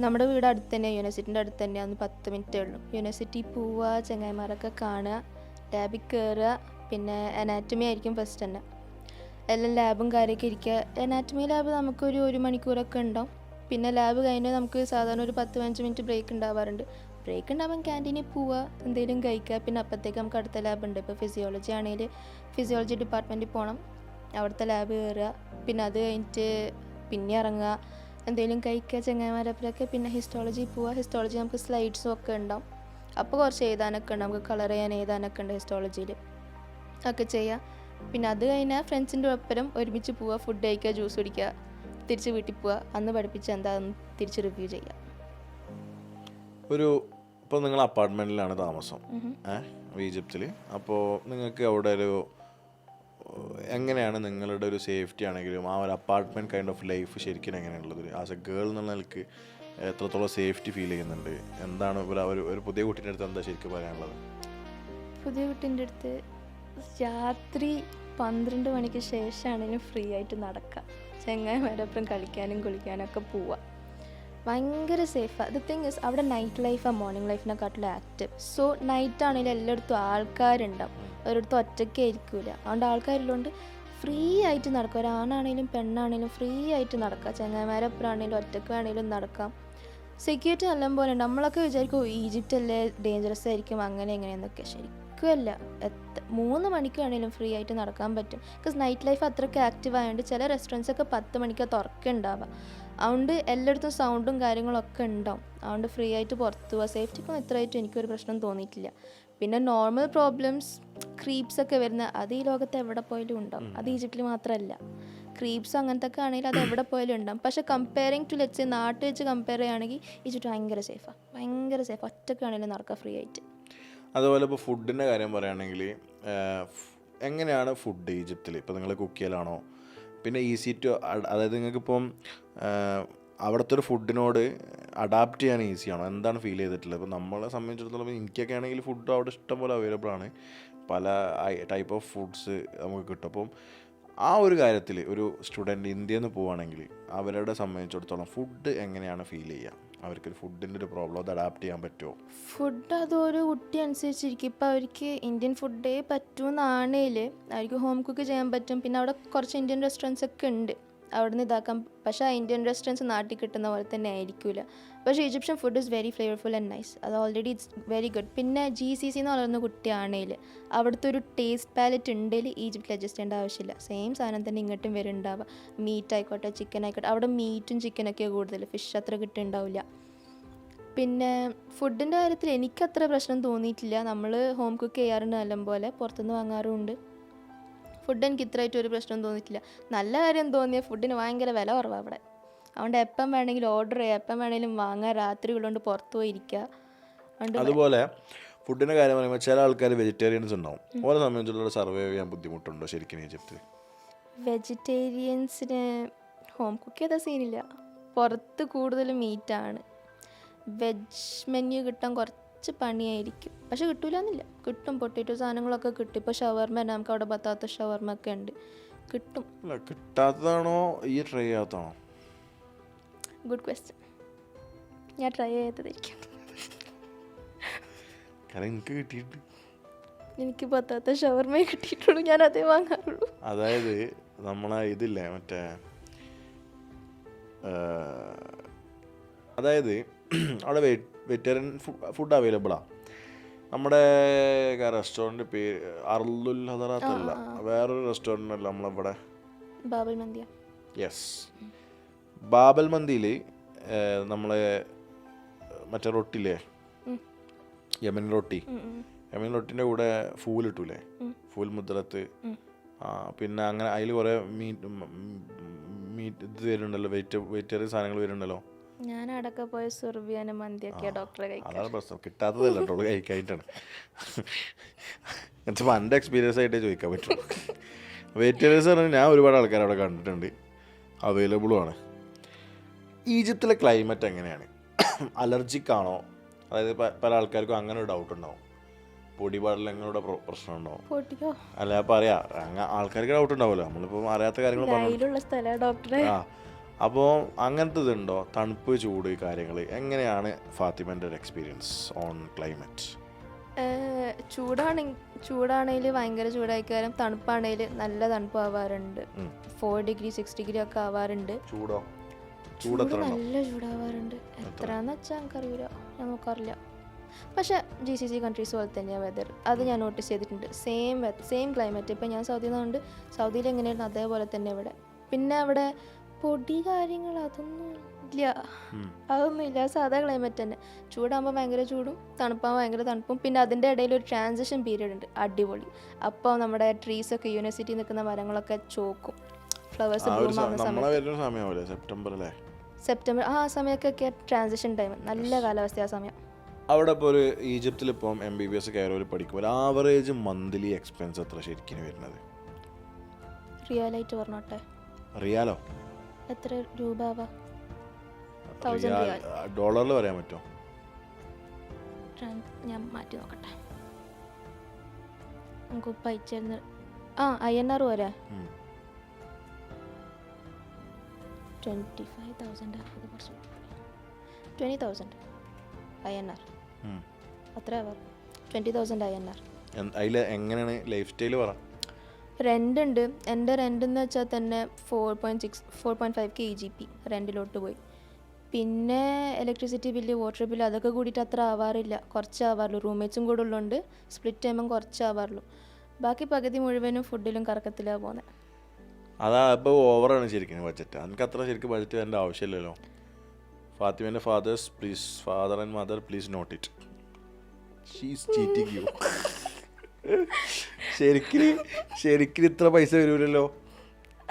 നമ്മുടെ വീട് അടുത്ത് തന്നെ, യൂണിവേഴ്സിറ്റിൻ്റെ അടുത്ത് തന്നെയാണ്, 10 മിനിറ്റേ ഉള്ളൂ. യൂണിവേഴ്സിറ്റി പോവുക, ചങ്ങായിമാരൊക്കെ കാണുക, ലാബിൽ കയറുക. പിന്നെ അനാറ്റമി ആയിരിക്കും ഫസ്റ്റ് തന്നെ. എല്ലാം ലാബും കാര്യമൊക്കെ ഇരിക്കുക. അനാറ്റമി ലാബ് നമുക്കൊരു 1 മണിക്കൂറൊക്കെ ഉണ്ടാവും. പിന്നെ ലാബ് കഴിഞ്ഞാൽ നമുക്ക് സാധാരണ ഒരു 10-15 മിനിറ്റ് ബ്രേക്ക് ഉണ്ടാവാറുണ്ട്. ബ്രേക്ക് ഉണ്ടാവാൻ ക്യാൻറ്റീനിൽ പോവുക, എന്തെങ്കിലും കഴിക്കുക. പിന്നെ അപ്പോഴത്തേക്ക് നമുക്ക് അടുത്ത ലാബ് ഉണ്ട്. ഇപ്പോൾ ഫിസിയോളജി ആണെങ്കിൽ ഫിസിയോളജി ഡിപ്പാർട്ട്മെൻറ്റിൽ പോകണം, അവിടുത്തെ ലാബ് കയറുക. പിന്നെ അത് കഴിഞ്ഞിട്ട് പിന്നെ ഇറങ്ങുക, എന്തെങ്കിലും കഴിക്കുക ചങ്ങായിമാരപ്പുറമൊക്കെ. പിന്നെ ഹിസ്റ്റോളജി പോവുക. ഹിസ്റ്റോളജി നമുക്ക് സ്ലൈഡ്സും ഒക്കെ ഉണ്ടാവും. അപ്പോൾ കുറച്ച് എഴുതാനൊക്കെ ഉണ്ട്, നമുക്ക് കളർ ചെയ്യാൻ എഴുതാനൊക്കെ ഉണ്ട് ഹിസ്റ്റോളജിയിൽ, ഒക്കെ ചെയ്യുക. പിന്നെ അത് കഴിഞ്ഞാൽ ഫ്രണ്ട്സിൻ്റെ ഒപ്പരം ഒരുമിച്ച് പോവുക, ഫുഡ് കഴിക്കുക, ജ്യൂസ് കുടിക്കുക, തിരിച്ച് വീട്ടിൽ പോവുക. അന്ന് പഠിപ്പിച്ച് എന്താണെന്ന് തിരിച്ച് റിവ്യൂ ചെയ്യുക. ഇപ്പോൾ നിങ്ങൾ അപ്പാർട്ട്മെൻറ്റിലാണ് താമസം ഈജിപ്തിൽ. അപ്പോൾ നിങ്ങൾക്ക് അവിടെ എങ്ങനെയാണ് നിങ്ങളുടെ ഒരു സേഫ്റ്റി ആണെങ്കിലും ആ ഒരു അപ്പാർട്ട്മെൻറ്റ് കൈൻഡ് ഓഫ് ലൈഫ് ശരിക്കും എങ്ങനെയുള്ളത്? ആസ് എ ഗേൾ എന്നുള്ള നിലക്ക് എത്രത്തോളം സേഫ്റ്റി ഫീൽ ചെയ്യുന്നുണ്ട്? എന്താണ് ഒരു പുതിയ കുട്ടീൻ്റെ അടുത്ത് എന്താ ശരിക്കും പറയാനുള്ളത്? പുതിയ കുട്ടീൻ്റെ അടുത്ത് രാത്രി 12 മണിക്ക് ശേഷമാണെങ്കിലും ഫ്രീ ആയിട്ട് നടക്കുക, ചങ്ങായിമാരൊപ്പം കളിക്കാനും കുളിക്കാനും ഒക്കെ പോവുക. ഭയങ്കര സേഫാണ്. ദ തിങ് ഇസ് അവിടെ നൈറ്റ് ലൈഫാണ് മോർണിംഗ് ലൈഫിനെക്കാട്ടിലും ആക്റ്റീവ്. സോ നൈറ്റ് ആണെങ്കിലും എല്ലായിടത്തും ആൾക്കാരുണ്ടാവും, ഒരിടത്തും ഒറ്റയ്ക്ക് ആയിരിക്കില്ല. അതുകൊണ്ട് ആൾക്കാരുള്ളതുകൊണ്ട് ഫ്രീ ആയിട്ട് നടക്കുക. ഒരാണാണെങ്കിലും പെണ്ണാണെങ്കിലും ഫ്രീ ആയിട്ട് നടക്കുക. ചങ്ങായിമാരപ്പുറമാണെങ്കിലും ഒറ്റയ്ക്ക് വേണമെങ്കിലും നടക്കാം. സെക്യൂരിറ്റി നല്ലപോലെ ഉണ്ട്. നമ്മളൊക്കെ വിചാരിക്കും ഈജിപ്റ്റ് അല്ലേ ഡേഞ്ചറസ് ആയിരിക്കും അങ്ങനെ എങ്ങനെയെന്നൊക്കെ. ശരിക്കും അല്ല. 3 മണിക്ക് വേണമെങ്കിലും ഫ്രീ ആയിട്ട് നടക്കാൻ പറ്റും. ബിക്കോസ് നൈറ്റ് ലൈഫ് അത്രയ്ക്ക് ആക്റ്റീവ് ആയതുകൊണ്ട് ചില റെസ്റ്റോറൻറ്റ്സൊക്കെ 10 മണിക്കാണ് തുറക്കുണ്ടാവുക. അതുകൊണ്ട് എല്ലായിടത്തും സൗണ്ടും കാര്യങ്ങളൊക്കെ ഉണ്ടാവും. അതുകൊണ്ട് ഫ്രീ ആയിട്ട് പുറത്ത് പോവുക. സേഫ്റ്റിക്കൊന്നും ഇത്രയായിട്ടും എനിക്കൊരു പ്രശ്നം തോന്നിയിട്ടില്ല. പിന്നെ നോർമൽ പ്രോബ്ലംസ്, ക്രീപ്സ് ഒക്കെ വരുന്ന അത് ഈ ലോകത്ത് എവിടെ പോയാലും ഉണ്ടാവും. അത് ഈജിപ്തിൽ മാത്രമല്ല. ക്രീപ്സ് അങ്ങനത്തെ ഒക്കെ ആണെങ്കിൽ അത് എവിടെ പോയാലും ഉണ്ടാവും. പക്ഷേ കമ്പയറിങ് ടു ലെറ്റ്സ് നാട്ടിൽ വെച്ച് കമ്പയർ ചെയ്യുകയാണെങ്കിൽ ഈജിപ്റ്റ് ഭയങ്കര സേഫാണ്. ഭയങ്കര സേഫ്. ഒറ്റയ്ക്കാണെങ്കിലും നടക്കുക ഫ്രീ ആയിട്ട്. അതുപോലെ ഇപ്പോൾ ഫുഡിൻ്റെ കാര്യം പറയുകയാണെങ്കിൽ എങ്ങനെയാണ് ഫുഡ് ഈജിപ്തിൽ? ഇപ്പോൾ നിങ്ങൾ കുക്ക് ചെയ്യലാണോ? പിന്നെ ഈസി ടു, അതായത് നിങ്ങൾക്കിപ്പം അവിടുത്തെ ഒരു ഫുഡിനോട് അഡാപ്റ്റ് ചെയ്യാൻ ഈസിയാണോ? എന്താണ് ഫീൽ ചെയ്തിട്ടുള്ളത്? ഇപ്പോൾ നമ്മളെ സംബന്ധിച്ചിടത്തോളം എനിക്കൊക്കെ ആണെങ്കിൽ ഫുഡ് അവിടെ ഇഷ്ടംപോലെ അവൈലബിൾ ആണ്, പല ടൈപ്പ് ഓഫ് ഫുഡ്സ് നമുക്ക് കിട്ടും. അപ്പം ആ ഒരു കാര്യത്തിൽ ഒരു സ്റ്റുഡൻറ്റ് ഇന്ത്യയിൽ നിന്ന് പോവുകയാണെങ്കിൽ അവരുടെ സംബന്ധിച്ചിടത്തോളം ഫുഡ് എങ്ങനെയാണ് ഫീൽ ചെയ്യുക? അവർക്കൊരു ഫുഡിൻ്റെ ഒരു പ്രോബ്ലം, അത് അഡാപ്റ്റ് ചെയ്യാൻ പറ്റുമോ? ഫുഡ് അതൊരു കുട്ടി അനുസരിച്ചിരിക്കും. ഇപ്പോൾ അവർക്ക് ഇന്ത്യൻ ഫുഡേ പറ്റുമെന്നാണേൽ അവർക്ക് ഹോം കുക്ക് ചെയ്യാൻ പറ്റും. പിന്നെ അവിടെ കുറച്ച് ഇന്ത്യൻ റെസ്റ്റോറൻറ്റ്സ് ഒക്കെ ഉണ്ട്. അവിടുന്ന് ഇതാക്കാം. പക്ഷേ ആ ഇന്ത്യൻ റെസ്റ്റോറൻറ്റ്സ് നാട്ടിൽ കിട്ടുന്ന പോലെ തന്നെ ആയിരിക്കില്ല. പക്ഷേ Egyptian food is very flavourful and nice. അത് ഓൾറെഡി ഇറ്റ്സ് വെരി ഗുഡ്. പിന്നെ GCC എന്ന് പറയുന്ന കുട്ടിയാണെങ്കിൽ അവിടുത്തെ ഒരു ടേസ്റ്റ് പാലറ്റ് ഉണ്ടെങ്കിൽ ഈജിപ്തിൽ അഡ്ജസ്റ്റ് ചെയ്യേണ്ട ആവശ്യമില്ല. സെയിം സാധനം തന്നെ ഇങ്ങോട്ടും വരുന്നുണ്ടാവുക. മീറ്റ് ആയിക്കോട്ടെ, ചിക്കൻ ആയിക്കോട്ടെ. അവിടെ മീറ്റും ചിക്കനൊക്കെ കൂടുതൽ, ഫിഷ് അത്ര കിട്ടുന്നുണ്ടാവില്ല. പിന്നെ ഫുഡിൻ്റെ കാര്യത്തിൽ എനിക്കത്ര പ്രശ്നം തോന്നിയിട്ടില്ല. നമ്മൾ ഹോം കുക്ക് ചെയ്യാറുണ്ട് നല്ലപോലെ, പുറത്തുനിന്ന് വാങ്ങാറുമുണ്ട്. ഫുഡ് എനിക്ക് ഇത്രയായിട്ട് ഒരു പ്രശ്നം തോന്നിയിട്ടില്ല. നല്ല കാര്യം തോന്നിയ ഫുഡിന് ഭയങ്കര വില കുറവാണ് അവിടെ. അതുകൊണ്ട് എപ്പം വേണമെങ്കിലും ഓർഡർ ചെയ്യുക, എപ്പം വേണമെങ്കിലും വാങ്ങാൻ, രാത്രി ഉള്ളതുകൊണ്ട് പുറത്ത് പോയി ഇരിക്കുക. അതുപോലെ ഫുഡിൻ്റെ കാര്യം പറയുമ്പോൾ ചില ആൾക്കാർ വെജിറ്റേറിയൻസ് ഉണ്ടാവും. ഓരോ സമയത്തുള്ള സർവൈവ് ചെയ്യാൻ ബുദ്ധിമുട്ടുണ്ടോ ശരിക്കും ഈജിപ്തിൽ? വെജിറ്റേറിയൻസിന് ഹോം കുക്ക് ചെയ്ത സീനില്ല. പുറത്ത് കൂടുതൽ മീറ്റാണ്. വെജ് മെന്യൂ കിട്ടാൻ കുറച്ച് പണിയായിരിക്കും. പക്ഷെ കിട്ടൂലെന്നില്ല, കിട്ടും. പൊട്ടേറ്റോ സാധനങ്ങളൊക്കെ കിട്ടും. ഇപ്പോൾ ഷവർമ, നമുക്ക് അവിടെ പറ്റാത്ത ഷവർമ ഒക്കെ ഉണ്ട്, കിട്ടും. കിട്ടാത്തതാണോ ഈ ട്രൈ ചെയ്യാത്തതാണോ? Good question. ഞാൻ ട്രൈ ചെയ്തതായിരിക്കും. എനിക്ക് കിട്ടിയിട്ട് എനിക്ക് പറ്റാത്ത ഷവർമയെ കിട്ടിയിട്ടുള്ളൂ, ഞാൻ അതേ വാങ്ങാറുള്ളൂ. അതായത് നമ്മളെ ഇതില്ലേ മറ്റേ അതായത് അവിടെ വെജിറ്റേറിയൻ ഫുഡ് അവൈലബിളാണ്. നമ്മുടെ റെസ്റ്റോറൻറ്റ് പേര് അർലുൽ ഹദറാത്തല്ല, വേറൊരു റെസ്റ്റോറൻ്റ് അല്ല നമ്മളിവിടെ, ബാബൽ മന്തിയ. യെസ്, ബാബൽ മന്തിയിൽ നമ്മളെ മറ്റേ റൊട്ടിയില്ലേ, യമൻ റൊട്ടി, യമൻ റൊട്ടിൻ്റെ കൂടെ ഫൂൽ ഇട്ടൂലേ, ഫൂൽ മുദ്രത്ത്. പിന്നെ അങ്ങനെ അതിൽ കുറേ മീറ്റ് ഇത് വരുന്നുണ്ടല്ലോ, വെജിറ്റേറിയൻ സാധനങ്ങൾ വരുന്നുണ്ടല്ലോ. ഞാൻ അടക്ക പോയ സുർബിയാന മന്തിയൊക്കെ ഡോക്ടറെ കഴിക്കാം. അതാണ് പ്രശ്നം, കിട്ടാത്തതല്ല കേട്ടോ, കഴിക്കാനായിട്ടാണ്. എന്നുവെച്ചാൽ എൻ്റെ എക്സ്പീരിയൻസ് ആയിട്ടേ ചോദിക്കാൻ പറ്റുള്ളൂ. വെജിറ്റേറിയൻസ് പറഞ്ഞാൽ ഞാൻ ഒരുപാട് ആൾക്കാർ അവിടെ കണ്ടിട്ടുണ്ട്, അവൈലബിളുമാണ്. ഈജിപ്തിലെ ക്ലൈമറ്റ് എങ്ങനെയാണ്? അലർജിക് ആണോ? അതായത് പല ആൾക്കാർക്കും അങ്ങനെ ഒരു ഡൗട്ട് ഉണ്ടാവും, പൊടിപാടലങ്ങളുടെ പ്രശ്നം ഉണ്ടാവും. അല്ല പറയാ, ആൾക്കാർക്ക് ഡൗട്ട് ഉണ്ടാവുമല്ലോ, നമ്മളിപ്പോൾ അറിയാത്ത കാര്യങ്ങൾ പറഞ്ഞു. അപ്പോൾ അങ്ങനത്തെ ഇതുണ്ടോ, തണുപ്പ് ചൂട് കാര്യങ്ങൾ എങ്ങനെയാണ് ഫാത്തിമൻ്റെ ഒരു എക്സ്പീരിയൻസ് ഓൺ ക്ലൈമറ്റ്? ചൂടാണെങ്കിൽ ഭയങ്കര ചൂടായിക്കാരം, തണുപ്പാണെങ്കിൽ നല്ല തണുപ്പ് ആവാറുണ്ട്. 4 ഡിഗ്രി 6 ഡിഗ്രി ഒക്കെ ആവാറുണ്ട്. ചൂട് നല്ല ചൂടാവാറുണ്ട്. എത്രയാന്ന് വെച്ചാൽ എനിക്കറിയില്ല, ഞാൻ നോക്കാറില്ല. പക്ഷേ GCC കൺട്രീസ് പോലെ തന്നെയാണ് വെതർ, അത് ഞാൻ നോട്ടീസ് ചെയ്തിട്ടുണ്ട്. Same climate. ഇപ്പം ഞാൻ സൗദിയിൽ നിന്നുകൊണ്ട് സൗദിയിൽ എങ്ങനെയായിരുന്നു അതേപോലെ തന്നെ ഇവിടെ. പിന്നെ അവിടെ പൊടി കാര്യങ്ങൾ അതൊന്നും ഇല്ല, സാധാ ക്ലൈമറ്റ് തന്നെ. ചൂടാകുമ്പോൾ ഭയങ്കര ചൂടും, തണുപ്പാകുമ്പോൾ ഭയങ്കര തണുപ്പും. പിന്നെ അതിൻ്റെ ഇടയിൽ ഒരു ട്രാൻസിഷൻ പീരീഡ് ഉണ്ട്, അടിപൊളി. അപ്പോൾ നമ്മുടെ ട്രീസൊക്കെ, യൂണിവേഴ്സിറ്റി നിൽക്കുന്ന മരങ്ങളൊക്കെ ചോക്കും, ഫ്ലവേഴ്സ് ബ്ലൂം ആവുന്ന സമയം, സെപ്റ്റംബർ ആ സമയമൊക്കെ ട്രാൻസിഷൻ ടൈം, നല്ല കാലാവസ്ഥ ആ സമയം. അവിടെ ഇപ്പോൾ ഒരു ഈജിപ്തിൽ ഇപ്പം MBBS കയറി പഠിക്കുമ്പോൾ ആവറേജ് മന്ത്ലി എക്സ്പെൻസ് എത്ര ശരിക്കും വരുന്നത്? റിയലായിട്ട് പറഞ്ഞോട്ടെ, റിയാലോ എത്ര രൂപ? ഡോളറിൽ പറയാൻ പറ്റുമോ? ഞാൻ മാറ്റി നോക്കട്ടെ, നമുക്ക് പൈച്ചിരുന്ന് INR വരെ 25,000 20,000 INR, അത്ര 20,000 INR. അതിൽ എങ്ങനെയാണ് ലൈഫ് സ്റ്റൈൽ പറ? റെൻ്റ് ഉണ്ട്. എൻ്റെ റെൻ്റ് എന്ന് വെച്ചാൽ തന്നെ 4.5K EGP റെൻറ്റിലോട്ട് പോയി. പിന്നെ ഇലക്ട്രിസിറ്റി ബില്ല്, വാട്ടർ ബില്ല്, അതൊക്കെ കൂടിയിട്ട് അത്ര ആവാറില്ല, കുറച്ച് ആവാറുള്ളൂ. റൂംമേറ്റ്സും കൂടെ ഉള്ളതുകൊണ്ട് സ്പ്ലിറ്റ് ചെയ്യുമ്പം കുറച്ച് ആവാറുള്ളൂ. ബാക്കി പകുതി മുഴുവനും ഫുഡിലും കറക്കത്തിലാണ് പോകുന്നത്. അതാ ഇപ്പോൾ ഓവറാണ് ശരിക്കും ബഡ്ജറ്റ്. എനിക്ക് അത്ര ശരിക്കും ബഡ്ജറ്റ് വരേണ്ട ആവശ്യമില്ലല്ലോ. ഫാത്തിമേൻ്റെ father and mother please note it, she is cheating you. ശരിക്കും ഇത്ര പൈസ വരൂലല്ലോ.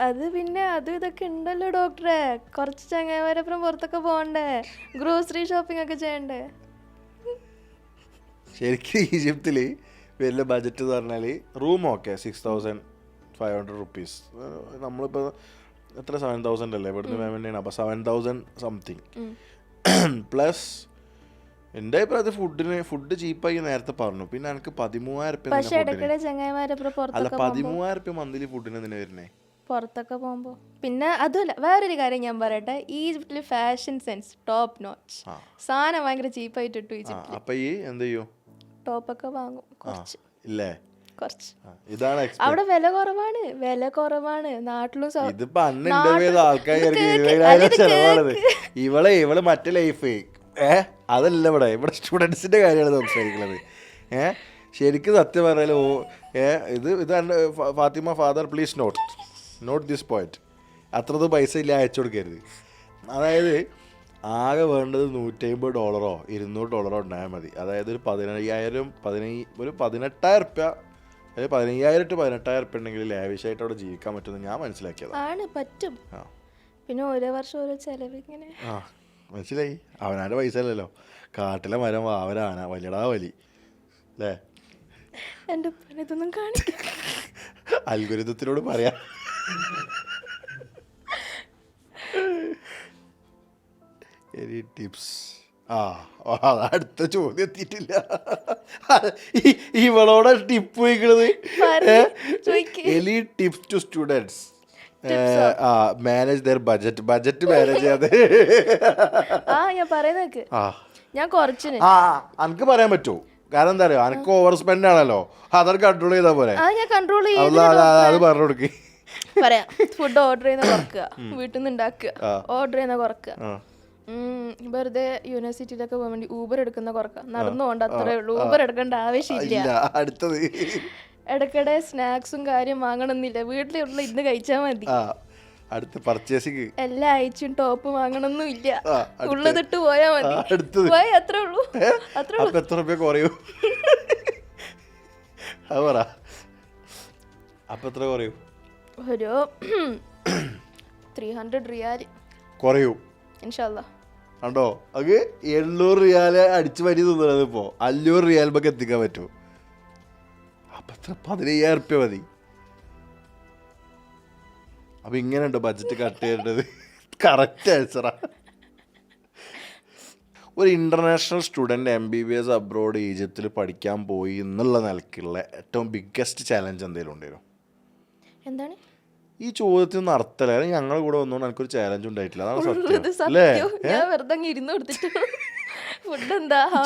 അത് പിന്നെ അതും ഇതൊക്കെ ഉണ്ടല്ലോ ഡോക്ടറെ, കുറച്ച് ചങ്ങായിമാരപ്പുറം പുറത്തൊക്കെ പോകണ്ടേ, ഗ്രോസറി ഷോപ്പിംഗ് ഒക്കെ ചെയ്യണ്ടേ. ശരിക്കും ഈജിപ്തിൽ വലിയ ബഡ്ജറ്റ് എന്ന് പറഞ്ഞാൽ റൂം ഓക്കെ 6,500 റുപ്പീസ്. നമ്മളിപ്പോൾ എത്ര 7,000 അല്ലേ ഇവിടുന്ന് വേണ്ടിയാണ്, അപ്പോൾ 7,000 സംതിങ് പ്ലസ്. എൻ്റെ അഭിപ്രായത്തിൽ ഫുഡ് ചീപ്പായി നേരത്തെ പറഞ്ഞു. പിന്നെ എനിക്ക് 13,000 അല്ല 13,000 മന്ത്ലി ഫുഡിന് എന്തിനാ വരുന്നേ പുറത്തൊക്കെ പോകുമ്പോൾ. പിന്നെ അതുമല്ല, വേറൊരു കാര്യം ഞാൻ പറയട്ടെ, ഈജിപ്തിൽ ഫാഷൻ സെൻസ് ടോപ്പ് നോച്ച്, സാധനം ഭയങ്കര ചീപ്പായിട്ട് ഇട്ടു ഈജിപ്തിൽ. അപ്പം ഈ എന്ത് ചെയ്യും, ടോപ്പൊക്കെ വാങ്ങും കുറച്ച്. ഇല്ലേ കുറച്ച് ഇതാണ് അവിടെ വില കുറവാണ് നാട്ടിലും ഇതിപ്പോ അന്ന് ഇന്റർവ്യൂ ചെയ്ത ആൾക്കാർ ചെലവാണത്. ഇവള് മറ്റേ ലൈഫ് അതല്ല ഇവിടെ സ്റ്റുഡൻസിന്റെ കാര്യമാണ് സംസാരിക്കുന്നത്. ശരിക്കും സത്യം പറഞ്ഞാൽ ഇത് Fathima father please note this point. അത്രത് പൈസ ഇല്ല അയച്ചു കൊടുക്കരുത്. അതായത് ആകെ വേണ്ടത് $150 $200 ഉണ്ടായാൽ മതി. അതായത് ഒരു 18,000 റുപ്യ, അതായത് 15,000 to 18,000 റുപ്യ ഉണ്ടെങ്കിൽ ലാവിഷായിട്ട് അവിടെ ജീവിക്കാൻ പറ്റുമെന്ന് ഞാൻ മനസ്സിലാക്കിയത്. പറ്റും. പിന്നെ ഓരോ വർഷം ഓരോ ചെലവ് ഇങ്ങനെ. മനസ്സിലായി. അവനാൻ്റെ പൈസ അല്ലല്ലോ, കാട്ടിലെ മരം വാവരാന വലിയടാ വലി അല്ലേ. എൻ്റെ ഇതൊന്നും കാണിക്ക അൽഗുരിതത്തിനോട് പറയാ. Any tips? അടുത്ത ചോദ്യം എത്തിയിട്ടില്ല. ഇവളോടെ ടിപ്പ് ചോദിക്കണത്. Any tips to students manage their budget manage ചെയ്യാതെ. ഞാൻ പറയുന്നേക്ക് ഞാൻ കുറച്ചിന് അനക്ക് പറയാൻ പറ്റുമോ? കാരണം എന്താ അറിയോ, അനക്ക് ഓവർ സ്പെൻഡ് ആണല്ലോ, അതൊക്കെ കൺട്രോൾ ചെയ്താ പോലെ. അത് പറഞ്ഞു കൊടുക്ക്. പറയാം. ഫുഡ് ഓർഡർ ചെയ്യുന്ന കുറക്കുക, വീട്ടിൽ നിന്ന് ഉണ്ടാക്കുക, ഓർഡർ ചെയ്യുന്ന കുറക്കുക, വെറുതെ യൂണിവേഴ്സിറ്റിയിലൊക്കെ പോകാൻ വേണ്ടി ഊബർ എടുക്കുന്ന കുറക്കുക, നടന്നു പോകണ്ട, അത്രേ ഉള്ളൂ. ഊബർ എടുക്കേണ്ട ആവശ്യമില്ല. അടുത്തത് ഇടയ്ക്കിടെ സ്നാക്സും കാര്യം വാങ്ങണമെന്നില്ല, വീട്ടിലുള്ള ഇന്ന് കഴിച്ചാൽ മതി. അടുത്ത പർച്ചേസിങ് എല്ലാ ആഴ്ചയും ടോപ്പ് വാങ്ങണമെന്നും ഇല്ല, ഉള്ളതിട്ട് പോയാ മതി. പോയി അത്രേ ഉള്ളൂ. എത്ര രൂപ കുറയൂ? അത് പറ. അപ്പൊ എത്ര കുറയൂ? ഒരു 300 റിയാൽ കുറയൂ ഇൻഷാല്ലാ. കണ്ടോ, അത് 800 റിയാല് അടിച്ചു വരി തിന്നത് ഇപ്പോ 500 റിയാൽമൊക്കെ എത്തിക്കാൻ പറ്റുമോ? അപ്പൊ 15,000 റുപ്യ മതി. അപ്പൊ ഇങ്ങനെയുണ്ടോ ബഡ്ജറ്റ് കട്ട് ചെയ്യേണ്ടത്? കറക്റ്റ് ആൻസറാ. ഒരു ഇന്റർനാഷണൽ സ്റ്റുഡൻറ് MBBS അബ്രോഡ് ഈജിപ്തിൽ പഠിക്കാൻ പോയി എന്നുള്ള നിലയ്ക്കുള്ള ഏറ്റവും ബിഗ്ഗസ്റ്റ് ചാലഞ്ച് എന്തെങ്കിലും ഉണ്ടായിരുന്നു? എന്താണ് ഈ ചോദ്യത്തിൽ നിന്ന് അർത്ഥമല്ല. ഞങ്ങൾ കൂടെ വന്നോണ്ട് എനിക്കൊരു ചാലഞ്ച് ഉണ്ടായിട്ടില്ല. അതാണ്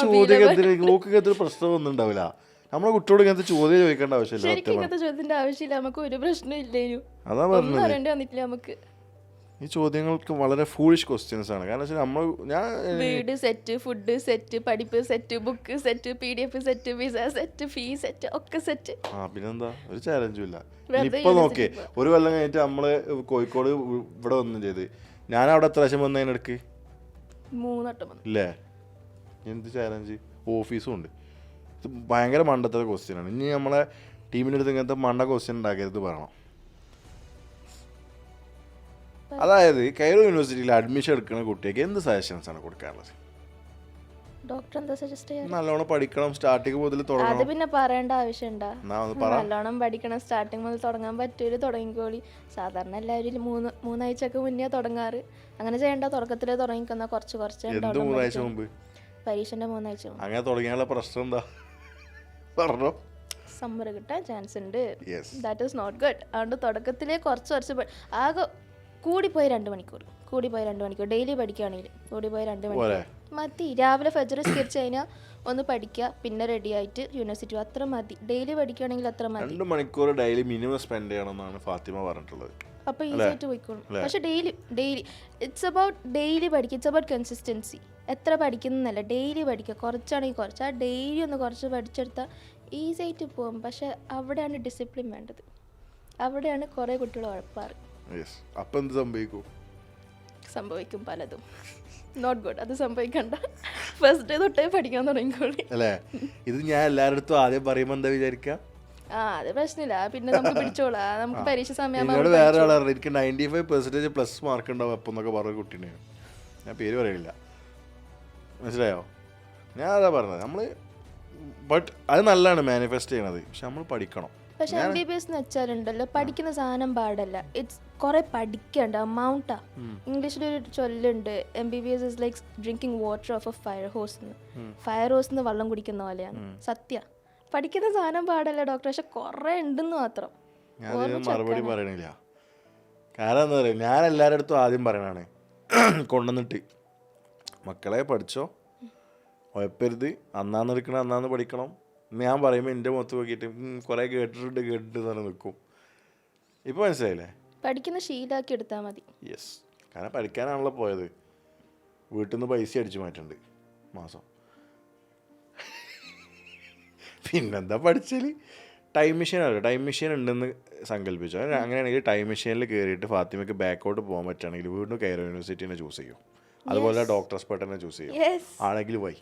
ചോദ്യത്തിന് പ്രശ്നം ഒന്നും ഉണ്ടാവില്ല. നമ്മളെ കുട്ടിയോട് ഇങ്ങനത്തെ ചോദ്യം ചോദിക്കേണ്ട ആവശ്യമില്ല. നമുക്ക് ഒരു പ്രശ്നം ഇല്ലേനു. അതാ പറഞ്ഞത്. ഈ ചോദ്യങ്ങൾക്ക് വളരെ ഫൂളിഷ് ക്വസ്റ്റ്യൻസ് ആണ്. കാരണം നമ്മൾ വീട് സെറ്റ്, ഫുഡ് സെറ്റ്, പഠിപ്പ് set, book set, PDF set, visa set, fee set, ഒക്കെ സെറ്റ്. പിന്നെന്താ, ഒരു ചാലഞ്ചും ഇല്ല. ഇപ്പൊ നോക്കേ, ഒരു കൊല്ലം കഴിഞ്ഞിട്ട് നമ്മള് കോഴിക്കോട് ഇവിടെ ഒന്നും ചെയ്ത്, ഞാൻ അവിടെ എത്ര പ്രാവശ്യം വന്നതിനിടക്ക് 3 വട്ടം ഇല്ലേ? എന്ത് ചാലഞ്ച്? ഓഫീസും ഉണ്ട്. ഇത് ഭയങ്കര മണ്ടത്തെ ക്വസ്റ്റ്യൻ ആണ്. ഇനി നമ്മളെ ടീമിൻ്റെ അടുത്ത് ഇങ്ങനത്തെ മണ്ട ക്വസ്റ്റ്യൻ ഉണ്ടാക്കരുത് പറയണം. അതായത് കൈറോ യൂണിവേഴ്സിറ്റിയിൽ അഡ്മിഷൻ എടുക്കുന്ന കുട്ടിക്ക് എന്ത് സജഷൻസ് ആണ് കൊടുക്കാനുള്ളത്? ഡോക്ടർ എന്താ സജസ്റ്റ് ചെയ്യാ? നല്ലോണം പഠിക്കണം, സ്റ്റാർട്ടിങ് മുതൽ തുടങ്ങണം. അത് പിന്നെ പറയേണ്ട ആവശ്യമുണ്ടോ? നല്ലോണം പഠിക്കണം, സ്റ്റാർട്ടിങ് മുതൽ തുടങ്ങാൻ പറ്റൂര് തുടങ്ങിക്കോളി. സാധാരണ എല്ലാവരും 3 ആഴ്ചക്ക് മുന്നേ തുടങ്ങാറ്. അങ്ങനെ ചെയ്യേണ്ട, തുടക്കത്തിലേ തുടങ്ങിക്കുന്ന കുറച്ച് പരീക്ഷന്റെ 3 ആഴ്ച അങ്ങനെ തുടങ്ങിയാലുള്ള പ്രശ്നം എന്താ പറഞ്ഞോ? സമ്മർ കിട്ടാൻ ചാൻസ് ഉണ്ട്. That is not good. അതുകൊണ്ട് തുടക്കത്തിലേ കുറച്ച് ആകെ കൂടിപ്പോയി 2 മണിക്കൂർ ഡെയിലി പഠിക്കുകയാണെങ്കിൽ കൂടിപ്പോയി 2 മണിക്കൂർ മതി. രാവിലെ ഫജർ സ്കെച്ച് കഴിഞ്ഞാൽ ഒന്ന് പഠിക്കുക, പിന്നെ റെഡി ആയിട്ട് യൂണിവേഴ്സിറ്റി, അത്ര മതി. ഡെയിലി പഠിക്കുകയാണെങ്കിൽ അത്ര മതി. 2 മണിക്കൂർ ഡെയിലി മിനിമം സ്പെൻഡ് ചെയ്യണമെന്നാണ് ഫാത്തിമ പറഞ്ഞിട്ടുള്ളത്. അപ്പോൾ ഈസി ആയിട്ട് പോയിക്കോളും. പക്ഷെ ഡെയിലി ഇറ്റ്സ് അബൌട്ട് ഡെയിലി പഠിക്കുക. It's about consistency. എത്ര പഠിക്കുന്നല്ല, ഡെയിലി പഠിക്കുക. കുറച്ചാണെങ്കിൽ കുറച്ച്, ആ ഡെയിലി ഒന്ന് കുറച്ച് പഠിച്ചെടുത്താൽ ഈസി ആയിട്ട് പോകും. പക്ഷെ അവിടെയാണ് ഡിസിപ്ലിൻ വേണ്ടത്. അവിടെയാണ് കുറേ കുട്ടികൾ ഉഴപ്പാറ്. അപ്പം എന്ത് സംഭവിക്കും? പലതും നോട്ട് ഗുഡ്. അത് സംഭവിക്കണ്ട. ഫസ്റ്റ് ഡേ തൊട്ടേ പഠിക്കാൻ തുടങ്ങിക്കോളി അല്ലേ? ഇത് ഞാൻ എല്ലാവരുടെ ആദ്യം പറയുമ്പോൾ എന്താ വിചാരിക്കുക? അത് പ്രശ്നമില്ല, പിന്നെ നമുക്ക് പിടിച്ചോളാം. നമുക്ക് പരീക്ഷ സമയം വേറെ ആളാണ് എനിക്ക് 95% പ്ലസ് മാർക്ക് ഉണ്ടാവും അപ്പം എന്നൊക്കെ പറഞ്ഞ കുട്ടീനെ ഞാൻ പേര് പറയില്ല, മനസ്സിലായോ? ഞാൻ അതാ പറഞ്ഞത്. നമ്മൾ ബട്ട് അത് നല്ലതാണ് മാനിഫെസ്റ്റ് ചെയ്യണത്, പക്ഷെ നമ്മൾ പഠിക്കണം. പക്ഷെ MBBS എന്ന് വെച്ചാലുണ്ടല്ലോ, പഠിക്കുന്ന സാധനം പാടല്ല. ഇറ്റ്സ് കുറെ പഠിക്കണ്ട എമൗണ്ടാ. ഇംഗ്ലീഷിലൊരു ചൊല്ലുണ്ട്, MBBS is like drinking water of a fire hose. Fire hose നിന്ന് വെള്ളം കുടിക്കുന്ന പോലെയാണ്. സത്യ പഠിക്കുന്ന സാധനം പാടല്ല ഡോക്ടർ, പക്ഷെ കുറെ ഉണ്ടെന്ന് മാത്രം. ഞാൻ മറുപടി പറയണില്ല. കാരണം എന്താ പറയുക, ഞാൻ എല്ലാവരുടെ അടുത്തും ആദ്യം പറയണാണ്, കൊണ്ടുവന്നിട്ട് മക്കളെ പഠിച്ചോ, ഉഴപ്പരുത്, അന്നാന്ന് എടുക്കണം, അന്നാന്ന് പഠിക്കണം, ഞാൻ പറയുമ്പോൾ എൻ്റെ മുഖത്ത് നോക്കിയിട്ട് കുറേ കേട്ടിട്ടുണ്ട് എന്ന് പറഞ്ഞ് നിൽക്കും. ഇപ്പോൾ മനസ്സിലായില്ലേ? പഠിക്കുന്ന ശീലമാക്കി എടുത്താൽ മതി. യെസ്, കാരണം പഠിക്കാനാണല്ലോ പോയത്. വീട്ടിൽ നിന്ന് പൈസ അടിച്ചു മാറ്റുന്നുണ്ട് മാസം. പിന്നെന്താ പഠിച്ചാൽ ടൈം മെഷീൻ അറിയാം. ടൈം മെഷീൻ ഉണ്ടെന്ന് സങ്കല്പിച്ചു. അങ്ങനെയാണെങ്കിൽ ടൈം മെഷീനിൽ കയറിയിട്ട് ഫാത്തിമയ്ക്ക് ബാക്കോട്ട് പോകാൻ പറ്റുകയാണെങ്കിൽ വീണ്ടും കൈറോ യൂണിവേഴ്സിറ്റിനെ ചൂസ് ചെയ്യും. അതുപോലെ ഡോക്ടർ സ്പെർട്ടിനെ ചൂസ് ചെയ്യും. ആണെങ്കിൽ പോയി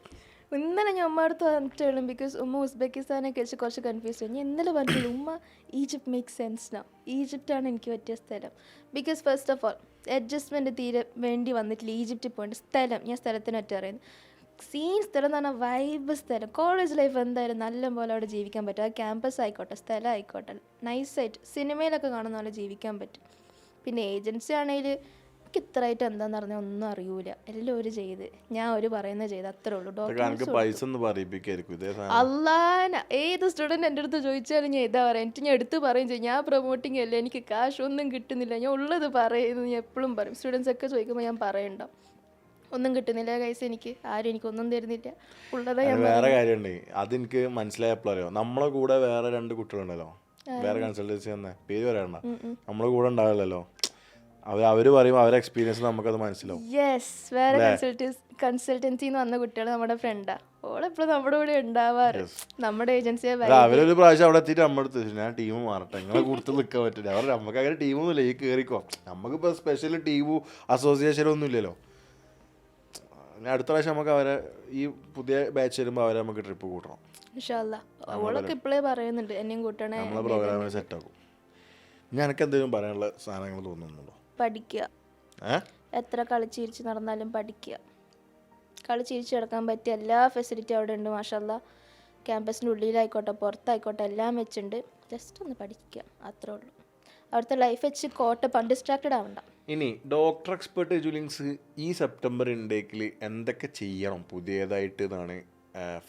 ഇന്നലെ ഞാൻ ഉമ്മ അടുത്ത് പറഞ്ഞിട്ടുള്ളൂ. ബിക്കോസ് ഉമ്മ ഉസ്ബെക്കിസ്ഥാനെ കഴിച്ച് കുറച്ച് കൺഫ്യൂസ് ചെയ്യും. ഞാൻ ഇന്നലെ പറഞ്ഞിട്ടുള്ളൂ ഉമ്മ ഈജിപ്റ്റ് മേക്ക് സെൻസ് നൗ. ഈജിപ്റ്റാണ് എനിക്ക് പറ്റിയ സ്ഥലം. Because first of all adjustment തീരെ വേണ്ടി വന്നിട്ടില്ല. ഈജിപ്റ്റിൽ പോകേണ്ട സ്ഥലം, ഞാൻ സ്ഥലത്തിന് ഒറ്റ അറിയുന്നു. സ്ഥലം എന്ന് പറഞ്ഞാൽ വൈബ് സ്ഥലം. കോളേജ് ലൈഫ് എന്തായാലും നല്ല പോലെ അവിടെ ജീവിക്കാൻ പറ്റും. അത് ക്യാമ്പസ് ആയിക്കോട്ടെ, സ്ഥലം ആയിക്കോട്ടെ, നൈസായിട്ട് സിനിമയിലൊക്കെ കാണുന്ന പോലെ ജീവിക്കാൻ പറ്റും. പിന്നെ ഏജൻസി ആണെങ്കിൽ എനിക്ക് ഇത്രയായിട്ട് എന്താന്ന് പറഞ്ഞാൽ ഒന്നും അറിയൂല. എല്ലാം ഒരു ചെയ്ത് ഞാൻ ഒരു പറയുന്നത് ചെയ്ത് അത്രേ ഉള്ളൂ. അല്ലാന ഏത് സ്റ്റുഡൻറ്റ് എൻ്റെ അടുത്ത് ചോദിച്ചാലും ഞാൻ ഇതാ പറയാം. എനിക്ക് ഞാൻ എടുത്ത് പറയും ചെയ്യും, ഞാൻ പ്രൊമോട്ടിങ് അല്ല, എനിക്ക് കാശ് ഒന്നും കിട്ടുന്നില്ല, ഞാൻ ഉള്ളത് പറയുന്നു ഞാൻ എപ്പോഴും പറയും. സ്റ്റുഡൻസ് ഒക്കെ ചോദിക്കുമ്പോൾ ഞാൻ പറയണ്ട ഒന്നും കിട്ടുന്നില്ല കൈസ്, എനിക്ക് ആരും എനിക്കൊന്നും തരുന്നില്ല, ഉള്ളതാ ഞാൻ. വേറെ കാര്യമുണ്ട്, അതെനിക്ക് മനസ്സിലായപ്പോഴോ, നമ്മളെ കൂടെ വേറെ 2 കുട്ടികളുണ്ടല്ലോ, വേറെ കൺസൾട്ടൻസി തന്നെ, പേര് പറയണ്ട, നമ്മളെ കൂടെ ഉണ്ടാവില്ലല്ലോ. അവര് പറയുമ്പോൾ അവരെ എക്സ്പീരിയൻസ് നമുക്കത് മനസ്സിലാവും. യെസ്, വേറെ കൺസൾട്ടൻസിന്ന് വന്ന കുട്ടികൾ നമ്മുടെ ഫ്രണ്ടാ, ഓളെപ്പോഴും നമ്മുടെ കൂടെ ഉണ്ടാവാറ്. നമ്മുടെ ഏജൻസിയെ അവരൊരു പ്രാവശ്യം അവിടെ എത്തിയിട്ട് നമ്മുടെ ഞാൻ ടീം മാറട്ടെ, നിങ്ങളെ കൂടുതൽ നിൽക്കാൻ പറ്റില്ല. അവർ നമുക്ക് അങ്ങനെ ടീമൊന്നുമില്ല, ഈ കയറിക്കോ, നമുക്കിപ്പോൾ സ്പെഷ്യൽ ടീമും അസോസിയേഷനും ഒന്നും ഇല്ലല്ലോ. അടുത്ത പ്രാവശ്യം നമുക്ക് അവരെ ഈ പുതിയ ബാച്ച് വരുമ്പോൾ അവരെ നമുക്ക് ട്രിപ്പ് കൂട്ടണം. അവളൊക്കെ ഇപ്പോഴേ പറയുന്നുണ്ട് എന്നെയും കൂട്ടണേ, നമ്മളെ പ്രോഗ്രാമിൽ സെറ്റ് ആക്കും. ഞാൻ എനിക്ക് എന്തെങ്കിലും പറയാനുള്ള സാധനങ്ങൾ തോന്നുന്നുണ്ടോ? പഠിക്കുക, എത്ര കളിച്ചിരിച്ച് നടന്നാലും പഠിക്കുക. കളിച്ചിരിച്ച് കിടക്കാൻ പറ്റിയ എല്ലാ ഫെസിലിറ്റി അവിടെ ഉണ്ട് മാഷാല്ലാ. ക്യാമ്പസിൻ്റെ ഉള്ളിലായിക്കോട്ടെ പുറത്തായിക്കോട്ടെ എല്ലാം വെച്ചിട്ടുണ്ട്. ജസ്റ്റ് ഒന്ന് പഠിക്കുക, അത്രേ ഉള്ളൂ. അവിടുത്തെ ലൈഫ് വെച്ച് ഡിസ്ട്രാക്റ്റഡ് ആവണ്ട. ഇനി ഡോക്ടർ എക്സ്പെർട്ട് എഡ്യൂലിങ്സ് ഈ സെപ്റ്റംബർ ഇൻടേക്കിൽ എന്തൊക്കെ ചെയ്യണം പുതിയതായിട്ട് എന്നാണ്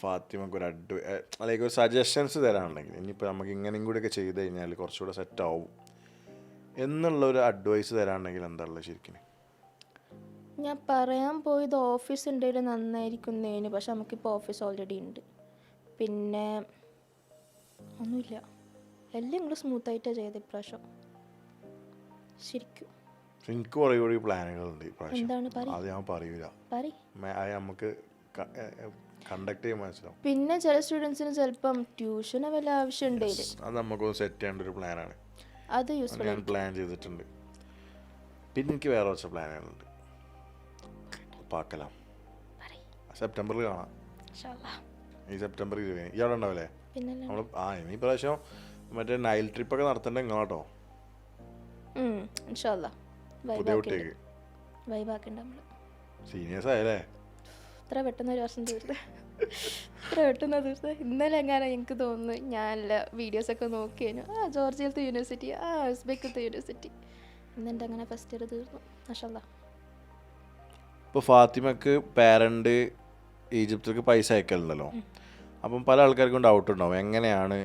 ഫാത്തിമക്ക് ഒരു ഒരു സജഷൻസ് തരാനുണ്ടെങ്കിൽ, ഇനിയിപ്പോൾ നമുക്ക് ഇങ്ങനെയും കൂടിയൊക്കെ ചെയ്ത് കഴിഞ്ഞാൽ കുറച്ചുകൂടെ സെറ്റ് ആവും എന്നുള്ളൊരു അഡ്വൈസ് തരാനുണ്ടെങ്കിൽ എന്താ ഉള്ളത് ശരിക്കും? ഞാൻ പറയാൻ പോയത് ഓഫീസ് ഉണ്ടെങ്കിൽ നന്നായിരിക്കുന്നതിന്, പക്ഷെ നമുക്കിപ്പോൾ ഓഫീസ് ഓൾറെഡി ഉണ്ട്. പിന്നെ ഒന്നുമില്ല, എല്ലാം നിങ്ങൾ സ്മൂത്തായിട്ടാണ് ചെയ്ത് ഇപ്രാവശ്യം ശരിക്കും. എനിക്ക് കുറേ കൂടി പ്ലാനുകളുണ്ട് ഇപ്രാവശ്യം. എന്താണ്? അത് ഞാൻ പറയൂല, നമുക്ക് കണ്ടക്ട് ചെയ്യാൻ മനസ്സിലാവും. പിന്നെ ചില സ്റ്റുഡൻസിന് ചിലപ്പം ട്യൂഷന് വല്ല ആവശ്യമുണ്ട്, അത് നമുക്കൊന്ന് സെറ്റ് ചെയ്യേണ്ട ഒരു പ്ലാനാണ്. അത് യൂസ്ഫുൾ ഞാൻ പ്ലാൻ ചെയ്തിട്ടുണ്ട്. പിന്നെ എനിക്ക് വേറെ കുറച്ച് പ്ലാനുകളുണ്ട്, പാക്കലാം. സെപ്റ്റംബറിൽ കാണാം. ഈ സെപ്റ്റംബർ 20 ഇയാളെ ഉണ്ടാവില്ലേ നമ്മൾ? ഇനി പ്രാവശ്യം മറ്റേ നൈൽ ട്രിപ്പൊക്കെ നടത്തേണ്ട നിങ്ങളാട്ടോ, പുതിയ കുട്ടിക്ക്. സീനിയേഴ്സ് ആയല്ലേ? ഇത്ര പെട്ടെന്ന് ഒരു വർഷം തീർത്ത്, ഇത്ര പെട്ടെന്ന് തീർത്ത്. ഇന്നലെ എങ്ങനെ എനിക്ക് തോന്നുന്നു, ഞാനല്ല വീഡിയോസൊക്കെ നോക്കിയേനു. ജോർജിയത്തെ യൂണിവേഴ്സിറ്റി, ഉസ്ബെക്കത്തെ യൂണിവേഴ്സിറ്റി, എന്നിട്ട് അങ്ങനെ ഫസ്റ്റ് ഇയർ തീർന്നു മാഷാല്ലാ. ഇപ്പോൾ ഫാത്തിമക്ക് പാരന്റ് ഈജിപ്തിലേക്ക് പൈസ അയക്കലുണ്ടല്ലോ, അപ്പം പല ആൾക്കാർക്കും ഡൗട്ട് ഉണ്ടാവും എങ്ങനെയാണ്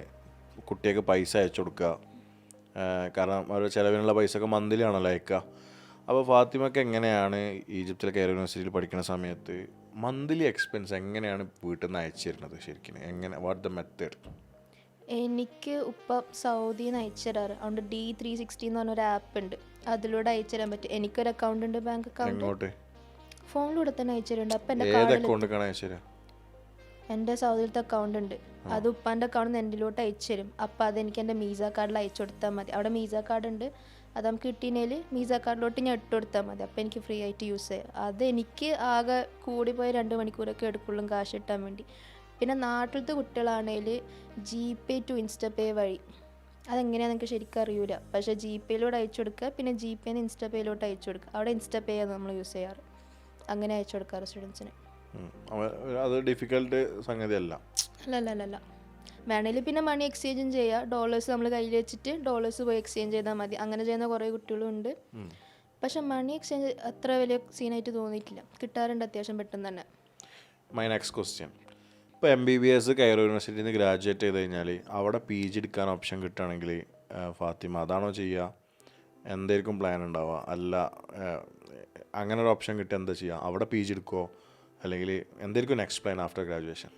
കുട്ടിയൊക്കെ പൈസ അയച്ചു കൊടുക്കുക. കാരണം അവരുടെ ചിലവിനുള്ള പൈസ ഒക്കെ മന്ത്ലി ആണല്ലോ അയക്കുക. അപ്പോൾ ഫാത്തിമക്ക് എങ്ങനെയാണ് ഈജിപ്തിലെ കെയർ യൂണിവേഴ്സിറ്റിയിൽ പഠിക്കുന്ന സമയത്ത് മന്ത്ലി എക്സ്പെൻസ് എങ്ങനെയാണ് വീട്ടിൽ നിന്ന് അയച്ചു തരുന്നത് ശരിക്കും? എങ്ങനെ, വാട്ട് ദ മെത്തേഡ്? എനിക്ക് ഉപ്പ സൗദിയിൽ നിന്ന് അയച്ചു തരാറ്. അതുകൊണ്ട് D360 എന്ന് പറഞ്ഞൊരു ആപ്പ് ഉണ്ട്, അതിലൂടെ അയച്ചു തരാൻ പറ്റും. എനിക്കൊരു അക്കൗണ്ട് ഉണ്ട്, ബാങ്ക് അക്കൗണ്ട്. ഫോണിലൂടെ തന്നെ അയച്ചു തരുന്നുണ്ട്. അപ്പം എൻ്റെ സൗദിയിലത്തെ അക്കൗണ്ട് ഉണ്ട്, അത് ഉപ്പാൻ്റെ അക്കൗണ്ട് എൻ്റെലോട്ട് അയച്ചു തരും. അപ്പം അതെനിക്ക് എൻ്റെ മീസ കാർഡിൽ അയച്ചു കൊടുത്താൽ മതി. അവിടെ മീസ കാർഡ് ഉണ്ട്, അത് നമുക്ക് കിട്ടിയതിൽ മീസ കാർഡിലോട്ട് ഞാൻ ഇട്ട് കൊടുത്താൽ മതി. അപ്പോൾ എനിക്ക് ഫ്രീ ആയിട്ട് യൂസ് ചെയ്യാം. അതെനിക്ക് ആകെ കൂടിപ്പോയി 2 മണിക്കൂറൊക്കെ എടുക്കുള്ളൂ കാശ് കിട്ടാൻ വേണ്ടി. പിന്നെ നാട്ടിലത്തെ കുട്ടികളാണെങ്കിൽ GPay ടു ഇൻസ്റ്റപേ വഴി, അതെങ്ങനെയാണെന്ന് എനിക്ക് ശരിക്കും അറിയൂല. പക്ഷേ GPayയിലൂടെ അയച്ചു കൊടുക്കുക, പിന്നെ GPayന്ന് ഇൻസ്റ്റപേയിലോട്ട് അയച്ചു കൊടുക്കുക. അവിടെ ഇൻസ്റ്റപേ ആണ് നമ്മൾ യൂസ് ചെയ്യാറ്, അങ്ങനെ അയച്ചു കൊടുക്കാറ് സ്റ്റുഡൻസിന്. അത് ഡിഫിക്കൽട്ട് സംഗതിയല്ല. അല്ല, വേണമെങ്കിൽ പിന്നെ മണി എക്സ്ചേഞ്ചും ചെയ്യാം. ഡോളേഴ്സ് നമ്മൾ കയ്യിൽ വെച്ചിട്ട് ഡോളേഴ്സ് പോയി എക്സ്ചേഞ്ച് ചെയ്താൽ മതി. അങ്ങനെ ചെയ്യുന്ന കുറേ കുട്ടികളും ഉണ്ട്. പക്ഷെ മണി എക്സ്ചേഞ്ച് അത്ര വലിയ സീനായിട്ട് തോന്നിയിട്ടില്ല, കിട്ടാറുണ്ട് അത്യാവശ്യം പെട്ടെന്ന് തന്നെ. മൈ നെക്സ്റ്റ് ക്വസ്റ്റ്യൻ, ഇപ്പോൾ MBBS കൈറോ യൂണിവേഴ്സിറ്റിയിൽ നിന്ന് ഗ്രാജുവേറ്റ് ചെയ്ത് കഴിഞ്ഞാൽ അവിടെ PG എടുക്കാൻ ഓപ്ഷൻ കിട്ടുകയാണെങ്കിൽ ഫാത്തിമ അതാണോ ചെയ്യുക? എന്തായിരിക്കും പ്ലാൻ ഉണ്ടാവുക? അല്ല അങ്ങനെ ഒരു ഓപ്ഷൻ കിട്ടിയാൽ എന്താ ചെയ്യുക? അവിടെ PG എടുക്കുമോ? അല്ലെങ്കിൽ എന്തായിരിക്കും നെക്സ്റ്റ് പ്ലാൻ ആഫ്റ്റർ ഗ്രാജുവേഷൻ?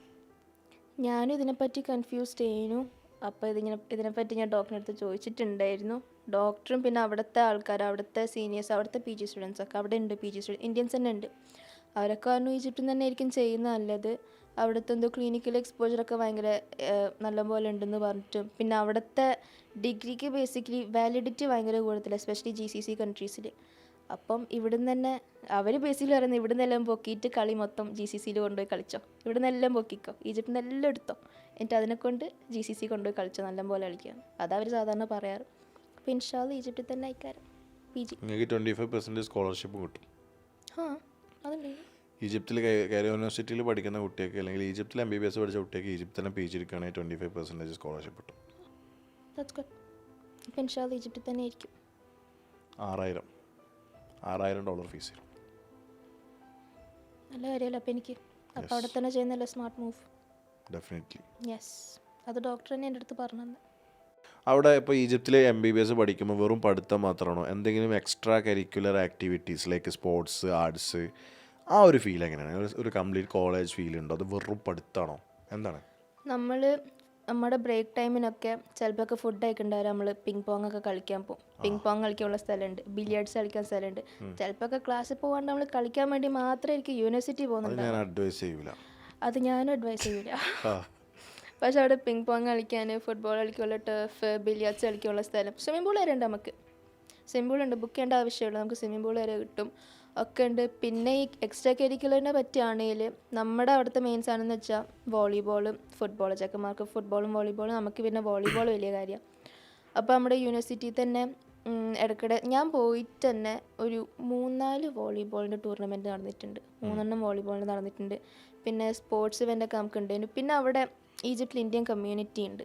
ഞാനും ഇതിനെപ്പറ്റി കൺഫ്യൂസ്ഡ് ചെയ്യുന്നു. അപ്പോൾ ഇതിനെപ്പറ്റി ഞാൻ ഡോക്ടറിൻ്റെ അടുത്ത് ചോദിച്ചിട്ടുണ്ടായിരുന്നു. ഡോക്ടറും പിന്നെ അവിടുത്തെ ആൾക്കാർ, അവിടുത്തെ സീനിയേഴ്സ്, അവിടുത്തെ PG സ്റ്റുഡൻസ് ഒക്കെ അവിടെ ഉണ്ട്. PG സ്റ്റുഡൻസ് ഇന്ത്യൻസ് തന്നെ ഉണ്ട്. അവരൊക്കെ പറഞ്ഞു ഈജിപ്തിൽ നിന്ന് തന്നെ ആയിരിക്കും ചെയ്യുന്നത് നല്ലത്. അവിടുത്തെ എന്തോ ക്ലിനിക്കൽ എക്സ്പോജറൊക്കെ ഭയങ്കര നല്ലപോലെ ഉണ്ടെന്ന് പറഞ്ഞിട്ടും പിന്നെ അവിടുത്തെ ഡിഗ്രിക്ക് ബേസിക്കലി വാലിഡിറ്റി ഭയങ്കര കൂടുതൽ, എസ്പെഷ്യലി GCC കൺട്രീസിൽ. അപ്പം ഇവിടുന്ന് തന്നെ അവർ ബേസിക്കലി പറയുന്നത് ഇവിടുന്ന് എല്ലാം പൊക്കിയിട്ട് കളി മൊത്തം GCCയിൽ കൊണ്ടുപോയി കളിച്ചോ, ഇവിടുന്ന് എല്ലാം പൊക്കിക്കോ, ഈജിപ്തിൽ നിന്ന് എല്ലാം എടുത്തോ, എന്നിട്ട് അതിനെക്കൊണ്ട് GCC കൊണ്ടുപോയി കളിച്ചോ, നല്ലപോലെ കളിക്കുകയാണ്. അതവർ സാധാരണ പറയാറ്. അപ്പോൾ ഇൻഷാല്ല ഈജിപ്തിൽ തന്നെ അയക്കാറ് PG. നിങ്ങൾക്ക് 25% സ്കോളർഷിപ്പ് കിട്ടും. ആ അതുണ്ട്. ഈജിപ്തിൽ കയറി യൂണിവേഴ്സിറ്റിയിൽ പഠിക്കുന്ന കുട്ടിയൊക്കെ അല്ലെങ്കിൽ ഈജിപ്തിൽ MBBS പഠിച്ച കുട്ടിയൊക്കെ ഈജിപ്തിൽ തന്നെ PG എടുക്കുകയാണെങ്കിൽ 25% സ്കോളർഷിപ്പ് കിട്ടും. That's good. അപ്പോൾ ഇൻഷാല്ല ഈജിപ്തിൽ തന്നെ ആയിരിക്കും. $6,000 ഫീസ് തരും. നല്ല കാര്യമല്ലോ. അപ്പോൾ എനിക്ക് അപ്പോൾ അവിടെ തന്നെ ചെയ്യുന്നല്ലോ സ്മാർട്ട് മൂവ്. ഡെഫിനറ്റ്ലി. യെസ്, അത് ഡോക്ടർ തന്നെ എൻ്റെ അടുത്ത് പറഞ്ഞു തന്നെ. അവിടെ ഇപ്പോൾ ഈജിപ്തിൽ MBBS പഠിക്കുമ്പോൾ വെറും പഠിത്തം മാത്രമാണോ, എന്തെങ്കിലും extra curricular activities like sports, arts, ആ ഒരു ഫീൽ എങ്ങനെയാണ്? ഒരു കംപ്ലീറ്റ് കോളേജ് ഫീൽ ഉണ്ടോ, അത് വെറും പഠിത്തമാണോ, എന്താണ്? നമ്മുടെ ബ്രേക്ക് ടൈമിനൊക്കെ ചിലപ്പോൾ ഫുഡ് കഴിക്കണ്ടാവും, നമ്മൾ പിങ് പോങ് ഒക്കെ കളിക്കാൻ പോകും. പിങ് പോങ് കളിക്കാനുള്ള സ്ഥലമുണ്ട്, ബില്ലിയാർഡ്സ് കളിക്കാൻ സ്ഥലമുണ്ട്. ചിലപ്പോൾ ക്ലാസ്സിൽ പോകാണ്ട് നമ്മൾ കളിക്കാൻ വേണ്ടി മാത്രമായിരിക്കും യൂണിവേഴ്സിറ്റി പോകുന്നുണ്ട്. ഞാൻ അഡ്വൈസ് ചെയ്യൂല, അത് ഞാനും അഡ്വൈസ് ചെയ്യൂല. പക്ഷെ അവിടെ പിങ് പോങ് കളിക്കാൻ, ഫുട്ബോൾ കളിക്കാനുള്ള ടർഫ്, ബില്ലിയാർഡ്സ് കളിക്കാനുള്ള സ്ഥലം, സ്വിമ്മിംഗ് പൂൾ വരെ ഉണ്ട്. നമുക്ക് സ്വിമ്മിംഗ് പൂൾ ഉണ്ട്, ബുക്ക് ചെയ്യേണ്ട ആവശ്യമുള്ളൂ, നമുക്ക് സ്വിമ്മിംഗ് പൂൾ വരെ കിട്ടും ഒക്കെ ഉണ്ട്. പിന്നെ ഈ എക്സ്ട്രാ കരിക്കുലറിനെ പറ്റിയാണെങ്കിൽ നമ്മുടെ അവിടുത്തെ മെയിൻ സാധനം എന്ന് വെച്ചാൽ വോളിബോളും ഫുട്ബോൾ. ചെക്കന്മാർക്ക് ഫുട്ബോളും വോളിബോളും, നമുക്ക് പിന്നെ വോളിബോൾ വലിയ കാര്യമാണ്. അപ്പോൾ നമ്മുടെ യൂണിവേഴ്സിറ്റിയിൽ തന്നെ ഇടയ്ക്കിടെ ഞാൻ പോയിട്ട് തന്നെ ഒരു 3-4 വോളിബോളിൻ്റെ ടൂർണമെൻറ്റ് നടന്നിട്ടുണ്ട്. 3 വോളിബോളിൻ്റെ നടന്നിട്ടുണ്ട്. പിന്നെ സ്പോർട്സ് ഇവൻ്റൊക്കെ നമുക്ക് ഉണ്ടായിരുന്നു. പിന്നെ അവിടെ ഈജിപ്തിൽ ഇന്ത്യൻ കമ്മ്യൂണിറ്റി ഉണ്ട്.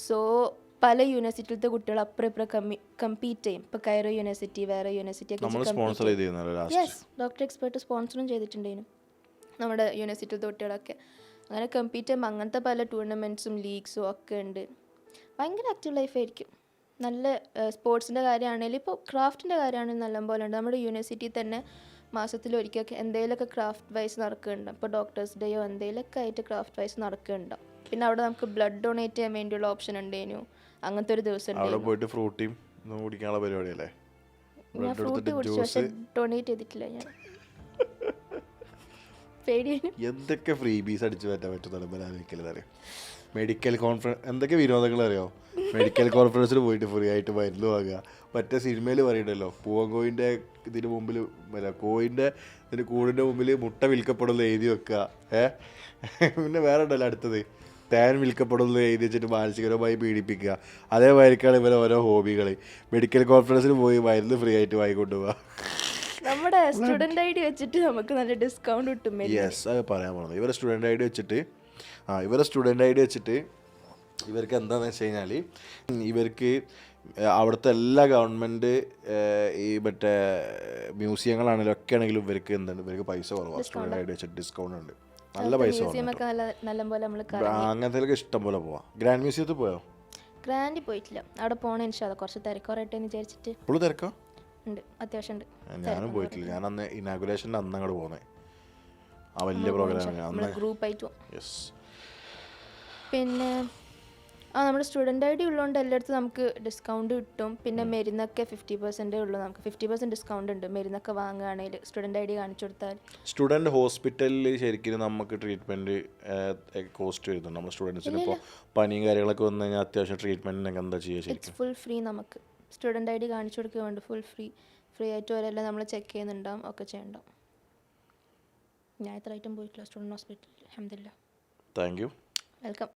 സോ പല യൂണിവേഴ്സിറ്റിയിലത്തെ കുട്ടികൾ അപ്പുറം ഇപ്പുറം കമ്പീറ്റ് ചെയ്യും. ഇപ്പോൾ കൈറോ യൂണിവേഴ്സിറ്റി, വേറെ യൂണിവേഴ്സിറ്റി ഒക്കെ യെസ് ഡോക്ടർ എക്സ്പെർട്ട് സ്പോൺസറും ചെയ്തിട്ടുണ്ടായിരുന്നു നമ്മുടെ യൂണിവേഴ്സിറ്റിയിലത്തെ കുട്ടികളൊക്കെ. അങ്ങനെ കമ്പീറ്റ് ചെയ്യുമ്പോൾ അങ്ങനത്തെ പല ടൂർണമെൻറ്റ്സും ലീഗ്സും ഒക്കെ ഉണ്ട്. ഭയങ്കര ആക്റ്റീവ് ലൈഫായിരിക്കും. നല്ല സ്പോർട്സിൻ്റെ കാര്യമാണെങ്കിലും ഇപ്പോൾ ക്രാഫ്റ്റിൻ്റെ കാര്യമാണെങ്കിലും നല്ലപോലെ ഉണ്ട്. നമ്മുടെ യൂണിവേഴ്സിറ്റിയിൽ തന്നെ മാസത്തിലൊരിക്കലൊക്കെ എന്തെങ്കിലുമൊക്കെ ക്രാഫ്റ്റ് വൈസ് നടക്കുന്നുണ്ട്. ഇപ്പോൾ ഡോക്ടേഴ്സ് ഡേയോ എന്തെങ്കിലുമൊക്കെ ആയിട്ട് ക്രാഫ്റ്റ് വൈസ് നടക്കുന്നുണ്ടോ. പിന്നെ അവിടെ നമുക്ക് ബ്ലഡ് ഡൊണേറ്റ് ചെയ്യാൻ വേണ്ടിയുള്ള ഓപ്ഷൻ ഉണ്ടായിരുന്നു. അങ്ങനത്തെ ഒരു ദിവസം അവിടെ പോയിട്ട് ഫ്രൂട്ടിയും കുടിക്കാനുള്ള പരിപാടിയല്ലേ? ഞാൻ ഫ്രൂട്ട് കുടിച്ചു, പക്ഷെ ഡൊണേറ്റ് ചെയ്തിട്ടില്ല. ഞാൻ പേടിയാണ് എന്തൊക്കെ ഫ്രീ ബീസ് അടിച്ചു പറ്റാൻ പറ്റുന്ന മെഡിക്കൽ കോൺഫറൻസ്, എന്തൊക്കെ വിനോദങ്ങൾ അറിയോ? മെഡിക്കൽ കോൺഫറൻസിൽ പോയിട്ട് ഫ്രീ ആയിട്ട് മരുന്ന് വാങ്ങുക. മറ്റേ സിനിമയിൽ പറയുന്നുണ്ടല്ലോ, പൂവങ്കോയിൻ്റെ ഇതിന് മുമ്പിൽ കോയിൻ്റെ ഇതിന് കൂടിൻ്റെ മുമ്പിൽ മുട്ട വിൽക്കപ്പെടുന്നത് എഴുതി വെക്കുക. പിന്നെ വേറെ ഉണ്ടല്ലോ അടുത്തത്, തേൻ വിൽക്കപ്പെടുന്നത് എഴുതി വെച്ചിട്ട് മാനസികരമായി പീഡിപ്പിക്കുക. അതേമാതിരിക്കാണ് ഇവരെ ഓരോ ഹോബികൾ. മെഡിക്കൽ കോൺഫറൻസിൽ പോയി മരുന്ന് ഫ്രീ ആയിട്ട് വാങ്ങിക്കൊണ്ട് പോവുക. നമ്മുടെ സ്റ്റുഡന്റ് ഐഡി വെച്ചിട്ട് നമുക്ക് നല്ല ഡിസ്കൗണ്ട് കിട്ടും. യെസ്, അത് പറയാൻ പോകുന്നത്. ഇവരെ സ്റ്റുഡൻ്റ് ഐ ഡി വെച്ചിട്ട് ഇവർക്ക് എന്താണെന്ന് വെച്ച് കഴിഞ്ഞാൽ ഇവർക്ക് അവിടുത്തെ എല്ലാ ഗവൺമെൻറ് ഈ മറ്റേ മ്യൂസിയങ്ങളാണെങ്കിലും ഒക്കെ ആണെങ്കിലും ഇവർക്ക് എന്താണ്, ഇവർക്ക് പൈസ കുറവാണ്. സ്റ്റുഡൻ്റ് ഐ ഡി വെച്ചിട്ട് ഡിസ്കൗണ്ട് ഉണ്ട്, നല്ല പൈസ. അങ്ങനത്തെ ഇഷ്ടം പോലെ പോവാം. ഗ്രാൻഡ് മ്യൂസിയത്തിൽ പോയോ? ഗ്രാൻഡിൽ പോയിട്ടില്ല, അവിടെ പോകണം ഇൻഷാല്ലാ. കുറച്ച് തിരക്കോറട്ടെ എന്ന് വിചാരിച്ചിട്ട്. ഇപ്പോൾ തിരക്കോ? ഉണ്ട്, അത്യാവശ്യം ഉണ്ട്. ഞാനും പോയിട്ടില്ല. ഞാൻ അന്ന് ഇനാഗുറേഷൻ്റെ അന്ന് അങ്ങോട്ട് പോകുന്നത്, ആ വലിയ പ്രോഗ്രാമിന് ഗ്രൂപ്പായിട്ട്. യെസ്. പിന്നെ നമ്മുടെ സ്റ്റുഡൻ്റ് ഐ ഡി ഉള്ളതുകൊണ്ട് എല്ലായിടത്തും നമുക്ക് ഡിസ്കൗണ്ട് കിട്ടും. പിന്നെ മരുന്നൊക്കെ 50% ഉള്ളൂ. നമുക്ക് 50% ഡിസ്കൗണ്ട് ഉണ്ട് മരുന്നൊക്കെ വാങ്ങുകയാണെങ്കിൽ സ്റ്റുഡൻ്റ് ഐ ഡി കാണിച്ചു കൊടുത്താൽ. സ്റ്റുഡൻറ്റ് ഹോസ്പിറ്റലിൽ ശരിക്കും നമുക്ക് ട്രീറ്റ്മെൻറ്റ് കോസ്റ്റ് വരുന്നുണ്ട്. നമ്മൾ സ്റ്റുഡൻസിന് ഇപ്പോൾ പനിയും കാര്യങ്ങളൊക്കെ വന്നു കഴിഞ്ഞാൽ അത്യാവശ്യം ട്രീറ്റ്മെൻറ്റിനൊക്കെ എന്താ ചെയ്യുക? ശരിക്കും ഫുൾ ഫ്രീ. നമുക്ക് സ്റ്റുഡൻ്റ് ഐ ഡി കാണിച്ചു കൊടുക്കുകയുണ്ട്, ഫ്രീ ആയിട്ട് വരെല്ലാം നമ്മൾ ചെക്ക് ചെയ്യുന്നുണ്ടാവും, ഒക്കെ ചെയ്യണ്ടാവും. ഞാൻ ഇത്ര ഐറ്റം പോയിട്ടില്ല സ്റ്റുഡൻറ്റ് ഹോസ്പിറ്റലിൽ. അൽഹംദുലില്ലാ. Thank you. വെൽക്കം.